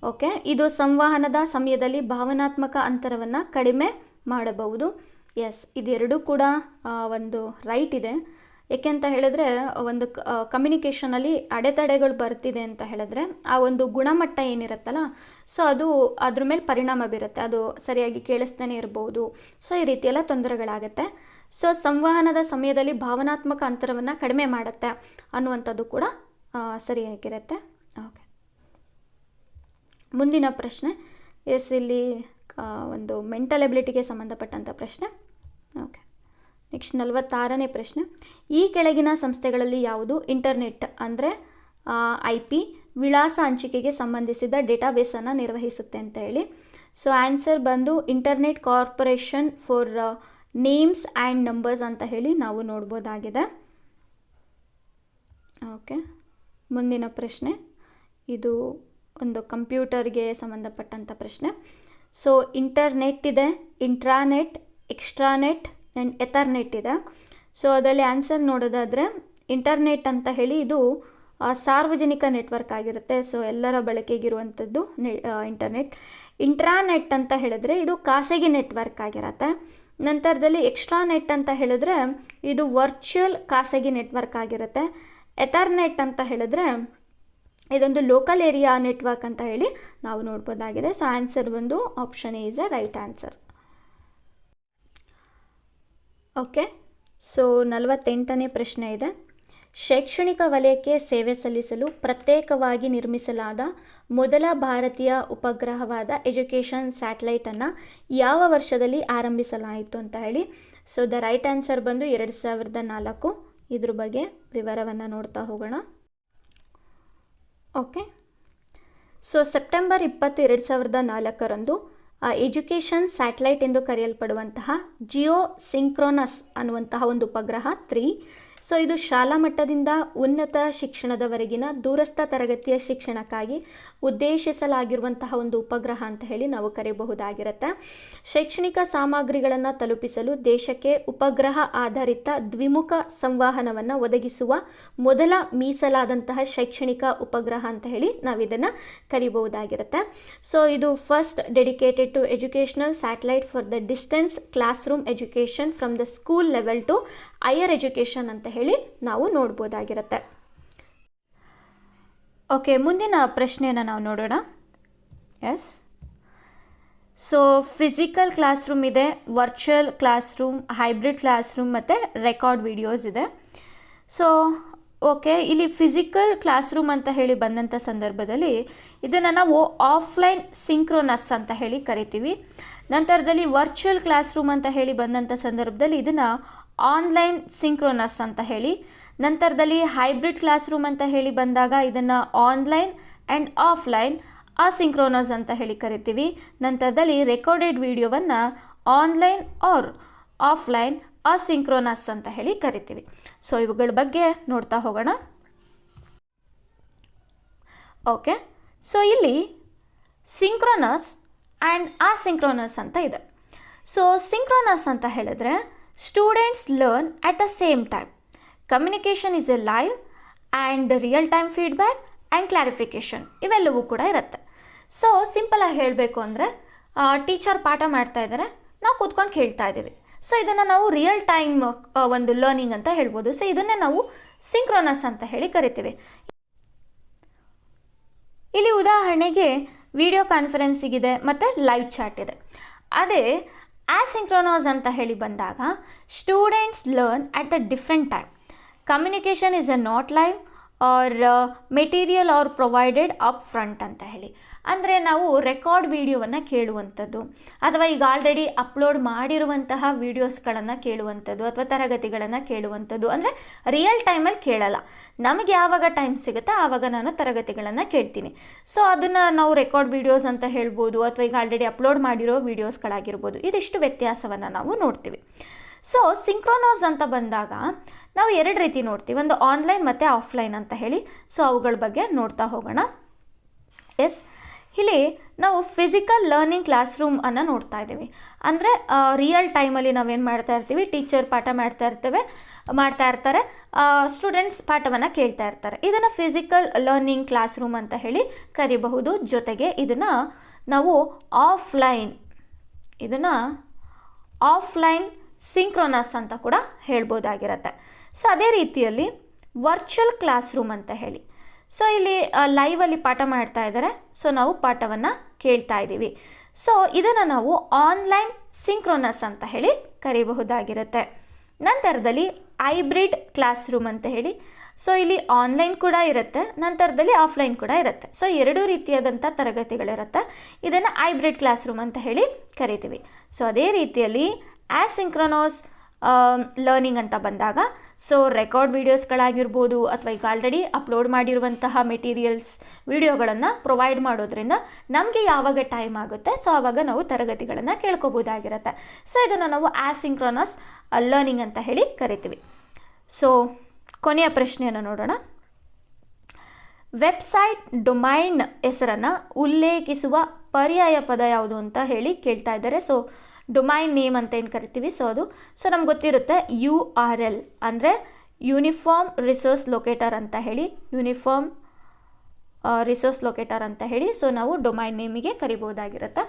ಓಕೆ, ಇದು ಸಂವಹನದ ಸಮಯದಲ್ಲಿ ಭಾವನಾತ್ಮಕ ಅಂತರವನ್ನು ಕಡಿಮೆ ಮಾಡಬಹುದು. ಎಸ್, ಇದೆರಡೂ ಕೂಡ ಒಂದು ರೈಟ್ ಇದೆ. ಏಕೆಂತ ಹೇಳಿದ್ರೆ ಒಂದು ಕಮ್ಯುನಿಕೇಷನಲ್ಲಿ ಅಡೆತಡೆಗಳು ಬರ್ತಿದೆ ಅಂತ ಹೇಳಿದ್ರೆ ಆ ಒಂದು ಗುಣಮಟ್ಟ ಏನಿರುತ್ತಲ್ಲ ಸೊ ಅದು ಅದ್ರ ಮೇಲೆ ಪರಿಣಾಮ ಬೀರುತ್ತೆ. ಅದು ಸರಿಯಾಗಿ ಕೇಳಿಸ್ತಾನೆ ಇರ್ಬೋದು. ಸೊ ಈ ರೀತಿಯೆಲ್ಲ ತೊಂದರೆಗಳಾಗುತ್ತೆ. ಸೊ ಸಂವಹನದ ಸಮಯದಲ್ಲಿ ಭಾವನಾತ್ಮಕ ಅಂತರವನ್ನು ಕಡಿಮೆ ಮಾಡುತ್ತೆ ಅನ್ನುವಂಥದ್ದು ಕೂಡ ಸರಿಯಾಗಿರುತ್ತೆ. ಓಕೆ, ಮುಂದಿನ ಪ್ರಶ್ನೆ. ಎಸ್, ಇಲ್ಲಿ ಒಂದು ಮೆಂಟಲ್ ಎಬಿಲಿಟಿಗೆ ಸಂಬಂಧಪಟ್ಟಂಥ ಪ್ರಶ್ನೆ. ಓಕೆ, ನೆಕ್ಸ್ಟ್ 46ನೇ ಪ್ರಶ್ನೆ. ಈ ಕೆಳಗಿನ ಸಂಸ್ಥೆಗಳಲ್ಲಿ ಯಾವುದು ಇಂಟರ್ನೆಟ್ ಅಂದರೆ IP ವಿಳಾಸ ಹಂಚಿಕೆಗೆ ಸಂಬಂಧಿಸಿದ ಡೇಟಾಬೇಸನ್ನು ನಿರ್ವಹಿಸುತ್ತೆ ಅಂತ ಹೇಳಿ? ಸೊ ಆನ್ಸರ್ ಬಂದು internet corporation for names and numbers ಅಂತ ಹೇಳಿ ನಾವು ನೋಡ್ಬೋದಾಗಿದೆ. ಓಕೆ, ಮುಂದಿನ ಪ್ರಶ್ನೆ. ಇದು ಒಂದು ಕಂಪ್ಯೂಟರ್ಗೆ ಸಂಬಂಧಪಟ್ಟಂಥ ಪ್ರಶ್ನೆ. ಸೊ ಇಂಟರ್ನೆಟ್ ಇದೆ, ಇಂಟ್ರಾನೆಟ್, ಎಕ್ಸ್ಟ್ರಾನೆಟ್ ಆ್ಯಂಡ್ ಎಥರ್ನೆಟ್ ಇದೆ. ಸೊ ಅದರಲ್ಲಿ ಆನ್ಸರ್ ನೋಡೋದಾದರೆ ಇಂಟರ್ನೆಟ್ ಅಂತ ಹೇಳಿ ಇದು ಸಾರ್ವಜನಿಕ ನೆಟ್ವರ್ಕ್ ಆಗಿರುತ್ತೆ. ಸೊ ಎಲ್ಲರ ಬಳಕೆಗಿರುವಂಥದ್ದು ಇಂಟರ್ನೆಟ್. ಇಂಟ್ರಾನೆಟ್ ಅಂತ ಹೇಳಿದ್ರೆ ಇದು ಖಾಸಗಿ ನೆಟ್ವರ್ಕ್ ಆಗಿರುತ್ತೆ. ನಂತರದಲ್ಲಿ ಎಕ್ಸ್ಟ್ರಾನೆಟ್ ಅಂತ ಹೇಳಿದ್ರೆ ಇದು ವರ್ಚುವಲ್ ಖಾಸಗಿ ನೆಟ್ವರ್ಕ್ ಆಗಿರುತ್ತೆ. ಎಥರ್ನೆಟ್ ಅಂತ ಹೇಳಿದ್ರೆ ಇದೊಂದು ಲೋಕಲ್ ಏರಿಯಾ ನೆಟ್ವರ್ಕ್ ಅಂತ ಹೇಳಿ ನಾವು ನೋಡ್ಬೋದಾಗಿದೆ. ಸೊ ಆನ್ಸರ್ ಬಂದು option A is a right answer. Okay, so 48ನೇ ಪ್ರಶ್ನೆ ಇದೆ. ಶೈಕ್ಷಣಿಕ ವಲಯಕ್ಕೆ ಸೇವೆ ಸಲ್ಲಿಸಲು ಪ್ರತ್ಯೇಕವಾಗಿ ನಿರ್ಮಿಸಲಾದ ಮೊದಲ ಭಾರತೀಯ ಉಪಗ್ರಹವಾದ ಎಜುಕೇಷನ್ ಸ್ಯಾಟಲೈಟನ್ನು ಯಾವ ವರ್ಷದಲ್ಲಿ ಆರಂಭಿಸಲಾಯಿತು ಅಂತ ಹೇಳಿ? ಸೊ ದ ರೈಟ್ ಆನ್ಸರ್ ಬಂದು 2004. ಇದ್ರ ಬಗ್ಗೆ ವಿವರವನ್ನು ನೋಡ್ತಾ ಹೋಗೋಣ. Okay, so September 20, 2004 education satellite ಎಂದು ಕರೆಯಲ್ಪಡುವಂತಹ ಜಿಯೋ ಸಿಂಕ್ರೋನಸ್ ಅನ್ನುವಂತಹ ಒಂದು ಉಪಗ್ರಹ 3. ಸೊ ಇದು ಶಾಲಾ ಮಟ್ಟದಿಂದ ಉನ್ನತ ಶಿಕ್ಷಣದವರೆಗಿನ ದೂರಸ್ಥ ತರಗತಿಯ ಶಿಕ್ಷಣಕ್ಕಾಗಿ ಉದ್ದೇಶಿಸಲಾಗಿರುವಂತಹ ಒಂದು ಉಪಗ್ರಹ ಅಂತ ಹೇಳಿ ನಾವು ಕರೆಯಬಹುದಾಗಿರುತ್ತೆ. ಶೈಕ್ಷಣಿಕ ಸಾಮಗ್ರಿಗಳನ್ನು ತಲುಪಿಸಲು ದೇಶಕ್ಕೆ ಉಪಗ್ರಹ ಆಧಾರಿತ ದ್ವಿಮುಖ ಸಂವಹನವನ್ನು ಒದಗಿಸುವ ಮೊದಲ ಮೀಸಲಾದಂತಹ ಶೈಕ್ಷಣಿಕ ಉಪಗ್ರಹ ಅಂತ ಹೇಳಿ ನಾವಿದನ್ನು ಕರಿಬಹುದಾಗಿರುತ್ತೆ. ಸೊ ಇದು first dedicated to educational satellite for the distance class room education from the school level to higher education ಅಂತ ಹೇಳಿ ನಾವು ನೋಡ್ಬೋದಾಗಿರುತ್ತೆ. ಓಕೆ, ಮುಂದಿನ ಪ್ರಶ್ನೆಯನ್ನು ನಾವು ನೋಡೋಣ. Yes, so physical class room ಇದೆ, virtual class room, hybrid class room ಮತ್ತು ರೆಕಾರ್ಡ್ ವಿಡಿಯೋಸ್ ಇದೆ. ಸೊ ಓಕೆ, ಇಲ್ಲಿ ಫಿಸಿಕಲ್ ಕ್ಲಾಸ್ ರೂಮ್ ಅಂತ ಹೇಳಿ ಬಂದಂಥ ಸಂದರ್ಭದಲ್ಲಿ ಇದನ್ನು ನಾವು ಆಫ್ಲೈನ್ ಸಿಂಕ್ರೋನಸ್ ಅಂತ ಹೇಳಿ ಕರಿತೀವಿ. ನಂತರದಲ್ಲಿ ವರ್ಚುವಲ್ ಕ್ಲಾಸ್ ರೂಮ್ ಅಂತ ಹೇಳಿ ಬಂದಂಥ ಸಂದರ್ಭದಲ್ಲಿ ಇದನ್ನು ಆನ್ಲೈನ್ ಸಿಂಕ್ರೋನಸ್ ಅಂತ ಹೇಳಿ. ನಂತರದಲ್ಲಿ ಹೈಬ್ರಿಡ್ ಕ್ಲಾಸ್ ರೂಮ್ ಅಂತ ಹೇಳಿ ಬಂದಾಗ ಇದನ್ನು ಆನ್ಲೈನ್ ಆ್ಯಂಡ್ ಆಫ್ಲೈನ್ ಅಸಿಂಕ್ರೋನಸ್ ಅಂತ ಹೇಳಿ ಕರಿತೀವಿ. ನಂತರದಲ್ಲಿ ರೆಕಾರ್ಡೆಡ್ ವಿಡಿಯೋವನ್ನು ಆನ್ಲೈನ್ ಆರ್ ಆಫ್ಲೈನ್ ಅಸಿಂಕ್ರೋನಸ್ ಅಂತ ಹೇಳಿ ಕರಿತೀವಿ. ಸೊ ಇವುಗಳ ಬಗ್ಗೆ ನೋಡ್ತಾ ಹೋಗೋಣ. ಓಕೆ, ಸೊ ಇಲ್ಲಿ ಸಿಂಕ್ರೋನಸ್ ಆ್ಯಂಡ್ ಅಸಿಂಕ್ರೋನಸ್ ಅಂತ ಇದೆ. ಸೊ ಸಿಂಕ್ರೋನಸ್ ಅಂತ ಹೇಳಿದ್ರೆ students learn at the same time. Communication is A live and real time feedback and clarification ಇವೆಲ್ಲವೂ ಕೂಡ ಇರುತ್ತೆ. ಸೊ ಸಿಂಪಲಾಗಿ ಹೇಳಬೇಕು ಅಂದರೆ ಟೀಚರ್ ಪಾಠ ಮಾಡ್ತಾ ಇದ್ದಾರೆ, ನಾವು ಕೂತ್ಕೊಂಡು ಕೇಳ್ತಾ ಇದ್ದೀವಿ. ಸೊ ಇದನ್ನು ನಾವು ರಿಯಲ್ ಟೈಮ್ ಒಂದು ಲರ್ನಿಂಗ್ ಅಂತ ಹೇಳ್ಬೋದು. ಸೊ ಇದನ್ನೇ ನಾವು ಸಿಂಕ್ರೋನಸ್ ಅಂತ ಹೇಳಿ ಕರಿತೀವಿ. ಇಲ್ಲಿ ಉದಾಹರಣೆಗೆ ವಿಡಿಯೋ ಕಾನ್ಫರೆನ್ಸಿಗಿದೆ ಮತ್ತು ಲೈವ್ ಚಾಟ್ ಇದೆ. ಅದೇ ಆಸಿಂಕ್ರೋನಸ್ ಅಂತ ಹೇಳಿ ಬಂದಾಗ students learn at the different time. Communication is A not live R material R provided up front ಅಂತ ಹೇಳಿ. ಅಂದರೆ ನಾವು ರೆಕಾರ್ಡ್ ವಿಡಿಯೋವನ್ನು ಕೇಳುವಂಥದ್ದು ಅಥವಾ ಈಗ ಆಲ್ರೆಡಿ ಅಪ್ಲೋಡ್ ಮಾಡಿರುವಂತಹ ವೀಡಿಯೋಸ್ಗಳನ್ನು ಕೇಳುವಂಥದ್ದು ಅಥವಾ ತರಗತಿಗಳನ್ನು ಕೇಳುವಂಥದ್ದು. ಅಂದರೆ ರಿಯಲ್ ಟೈಮಲ್ಲಿ ಕೇಳಲ್ಲ, ನಮಗೆ ಯಾವಾಗ ಟೈಮ್ ಸಿಗುತ್ತೋ ಆವಾಗ ನಾನು ತರಗತಿಗಳನ್ನು ಕೇಳ್ತೀನಿ. ಸೊ ಅದನ್ನು ನಾವು ರೆಕಾರ್ಡ್ ವೀಡಿಯೋಸ್ ಅಂತ ಹೇಳ್ಬೋದು ಅಥವಾ ಈಗ ಆಲ್ರೆಡಿ ಅಪ್ಲೋಡ್ ಮಾಡಿರೋ ವೀಡಿಯೋಸ್ಗಳಾಗಿರ್ಬೋದು. ಇದಿಷ್ಟು ವ್ಯತ್ಯಾಸವನ್ನು ನಾವು ನೋಡ್ತೀವಿ. ಸೊ ಸಿಂಕ್ರೋನಸ್ ಅಂತ ಬಂದಾಗ ನಾವು ಎರಡು ರೀತಿ ನೋಡ್ತೀವಿ, ಒಂದು ಆನ್ಲೈನ್ ಮತ್ತು ಆಫ್ಲೈನ್ ಅಂತ ಹೇಳಿ. ಸೊ ಅವುಗಳ ಬಗ್ಗೆ ನೋಡ್ತಾ ಹೋಗೋಣ. ಎಸ್, ಇಲ್ಲಿ ನಾವು ಫಿಸಿಕಲ್ ಲರ್ನಿಂಗ್ ಕ್ಲಾಸ್ ರೂಮ್ ಅನ್ನು ನೋಡ್ತಾ ಇದ್ದೀವಿ. ಅಂದರೆ ರಿಯಲ್ ಟೈಮಲ್ಲಿ ನಾವೇನು ಮಾಡ್ತಾ ಇರ್ತೀವಿ, ಟೀಚರ್ ಪಾಠ ಮಾಡ್ತಾ ಇರ್ತಾರೆ, ಸ್ಟೂಡೆಂಟ್ಸ್ ಪಾಠವನ್ನು ಕೇಳ್ತಾ ಇರ್ತಾರೆ. ಇದನ್ನು ಫಿಸಿಕಲ್ ಲರ್ನಿಂಗ್ ಕ್ಲಾಸ್ ರೂಮ್ ಅಂತ ಹೇಳಿ ಕರಿಬಹುದು. ಜೊತೆಗೆ ಇದನ್ನು ನಾವು ಆಫ್ಲೈನ್ ಸಿಂಕ್ರೋನಸ್ ಅಂತ ಕೂಡ ಹೇಳ್ಬೋದಾಗಿರುತ್ತೆ. ಸೊ ಅದೇ ರೀತಿಯಲ್ಲಿ ವರ್ಚುವಲ್ ಕ್ಲಾಸ್ ರೂಮ್ ಅಂತ ಹೇಳಿ. ಸೊ ಇಲ್ಲಿ ಲೈವಲ್ಲಿ ಪಾಠ ಮಾಡ್ತಾ ಇದ್ದಾರೆ, ಸೊ ನಾವು ಪಾಠವನ್ನು ಕೇಳ್ತಾ ಇದ್ದೀವಿ. ಸೊ ಇದನ್ನು ನಾವು ಆನ್ಲೈನ್ ಸಿಂಕ್ರೋನಸ್ ಅಂತ ಹೇಳಿ ಕರಿಬಹುದಾಗಿರುತ್ತೆ. ನಂತರದಲ್ಲಿ ಹೈಬ್ರಿಡ್ ಕ್ಲಾಸ್ ರೂಮ್ ಅಂತ ಹೇಳಿ. ಸೊ ಇಲ್ಲಿ ಆನ್ಲೈನ್ ಕೂಡ ಇರುತ್ತೆ, ನಂತರದಲ್ಲಿ ಆಫ್ಲೈನ್ ಕೂಡ ಇರುತ್ತೆ. ಸೊ ಎರಡೂ ರೀತಿಯಾದಂಥ ತರಗತಿಗಳಿರುತ್ತೆ. ಇದನ್ನು ಹೈಬ್ರಿಡ್ ಕ್ಲಾಸ್ ರೂಮ್ ಅಂತ ಹೇಳಿ ಕರಿತೀವಿ. ಸೊ ಅದೇ ರೀತಿಯಲ್ಲಿ ಆಸಿಂಕ್ರೋನಸ್ ಲರ್ನಿಂಗ್ ಅಂತ ಬಂದಾಗ ಸೊ ರೆಕಾರ್ಡ್ ವೀಡಿಯೋಸ್ಗಳಾಗಿರ್ಬೋದು ಅಥವಾ ಈಗ ಆಲ್ರೆಡಿ ಅಪ್ಲೋಡ್ ಮಾಡಿರುವಂತಹ ಮೆಟೀರಿಯಲ್ಸ್ ವಿಡಿಯೋಗಳನ್ನು ಪ್ರೊವೈಡ್ ಮಾಡೋದ್ರಿಂದ ನಮಗೆ ಯಾವಾಗ ಟೈಮ್ ಆಗುತ್ತೆ ಸೊ ಆವಾಗ ನಾವು ತರಗತಿಗಳನ್ನು ಕೇಳ್ಕೊಬೋದಾಗಿರುತ್ತೆ. ಸೊ ಇದನ್ನು ನಾವು ಆಸಿಂಕ್ರೋನಸ್ ಲರ್ನಿಂಗ್ ಅಂತ ಹೇಳಿ ಕರಿತೀವಿ. ಸೊ ಕೊನೆಯ ಪ್ರಶ್ನೆಯನ್ನು ನೋಡೋಣ. ವೆಬ್ಸೈಟ್ ಡೊಮೈನ್ ಹೆಸರನ್ನು ಉಲ್ಲೇಖಿಸುವ ಪರ್ಯಾಯ ಪದ ಯಾವುದು ಅಂತ ಹೇಳಿ ಕೇಳ್ತಾ ಇದ್ದಾರೆ. ಸೊ ಡೊಮೈನ್ ನೇಮ್ ಅಂತ ಏನು ಕರಿತೀವಿ, ಸೊ ನಮ್ಗೆ ಗೊತ್ತಿರುತ್ತೆ URL ಅಂದರೆ ಯೂನಿಫಾರ್ಮ್ ರಿಸೋರ್ಸ್ ಲೊಕೇಟರ್ ಅಂತ ಹೇಳಿ, ರಿಸೋರ್ಸ್ ಲೊಕೇಟರ್ ಅಂತ ಹೇಳಿ ಸೊ ನಾವು ಡೊಮೈನ್ ನೇಮಿಗೆ ಕರಿಬೋದಾಗಿರುತ್ತೆ.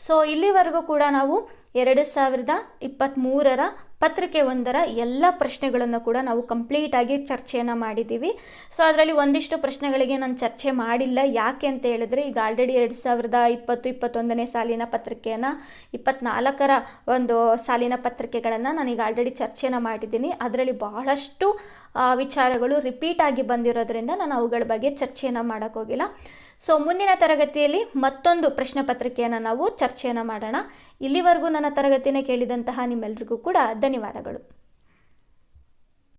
ಸೊ ಇಲ್ಲಿವರೆಗೂ ಕೂಡ ನಾವು 2023 ಪತ್ರಿಕೆ 1 ಎಲ್ಲ ಪ್ರಶ್ನೆಗಳನ್ನು ಕೂಡ ನಾವು ಕಂಪ್ಲೀಟಾಗಿ ಚರ್ಚೆಯನ್ನು ಮಾಡಿದ್ದೀವಿ. ಸೊ ಅದರಲ್ಲಿ ಒಂದಿಷ್ಟು ಪ್ರಶ್ನೆಗಳಿಗೆ ನಾನು ಚರ್ಚೆ ಮಾಡಿಲ್ಲ. ಯಾಕೆ ಅಂತ ಹೇಳಿದ್ರೆ ಈಗ ಆಲ್ರೆಡಿ 2020-21 ಸಾಲಿನ ಪತ್ರಿಕೆಯನ್ನು 24 ಒಂದು ಸಾಲಿನ ಪತ್ರಿಕೆಗಳನ್ನು ನಾನೀಗ ಆಲ್ರೆಡಿ ಚರ್ಚೆಯನ್ನು ಮಾಡಿದ್ದೀನಿ. ಅದರಲ್ಲಿ ಬಹಳಷ್ಟು ವಿಚಾರಗಳು ರಿಪೀಟ್ ಆಗಿ ಬಂದಿರೋದ್ರಿಂದ ನಾನು ಅವುಗಳ ಬಗ್ಗೆ ಚರ್ಚೆಯನ್ನು ಮಾಡೋಕ್ಕೋಗಿಲ್ಲ. ಸೊ ಮುಂದಿನ ತರಗತಿಯಲ್ಲಿ ಮತ್ತೊಂದು ಪ್ರಶ್ನೆ ಪತ್ರಿಕೆಯನ್ನು ನಾವು ಚರ್ಚೆಯನ್ನು ಮಾಡೋಣ. ಇಲ್ಲಿವರೆಗೂ ನನ್ನ ತರಗತಿಯನ್ನು ಕೇಳಿದಂತಹ ನಿಮ್ಮೆಲ್ಲರಿಗೂ ಕೂಡ ಧನ್ಯವಾದಗಳು.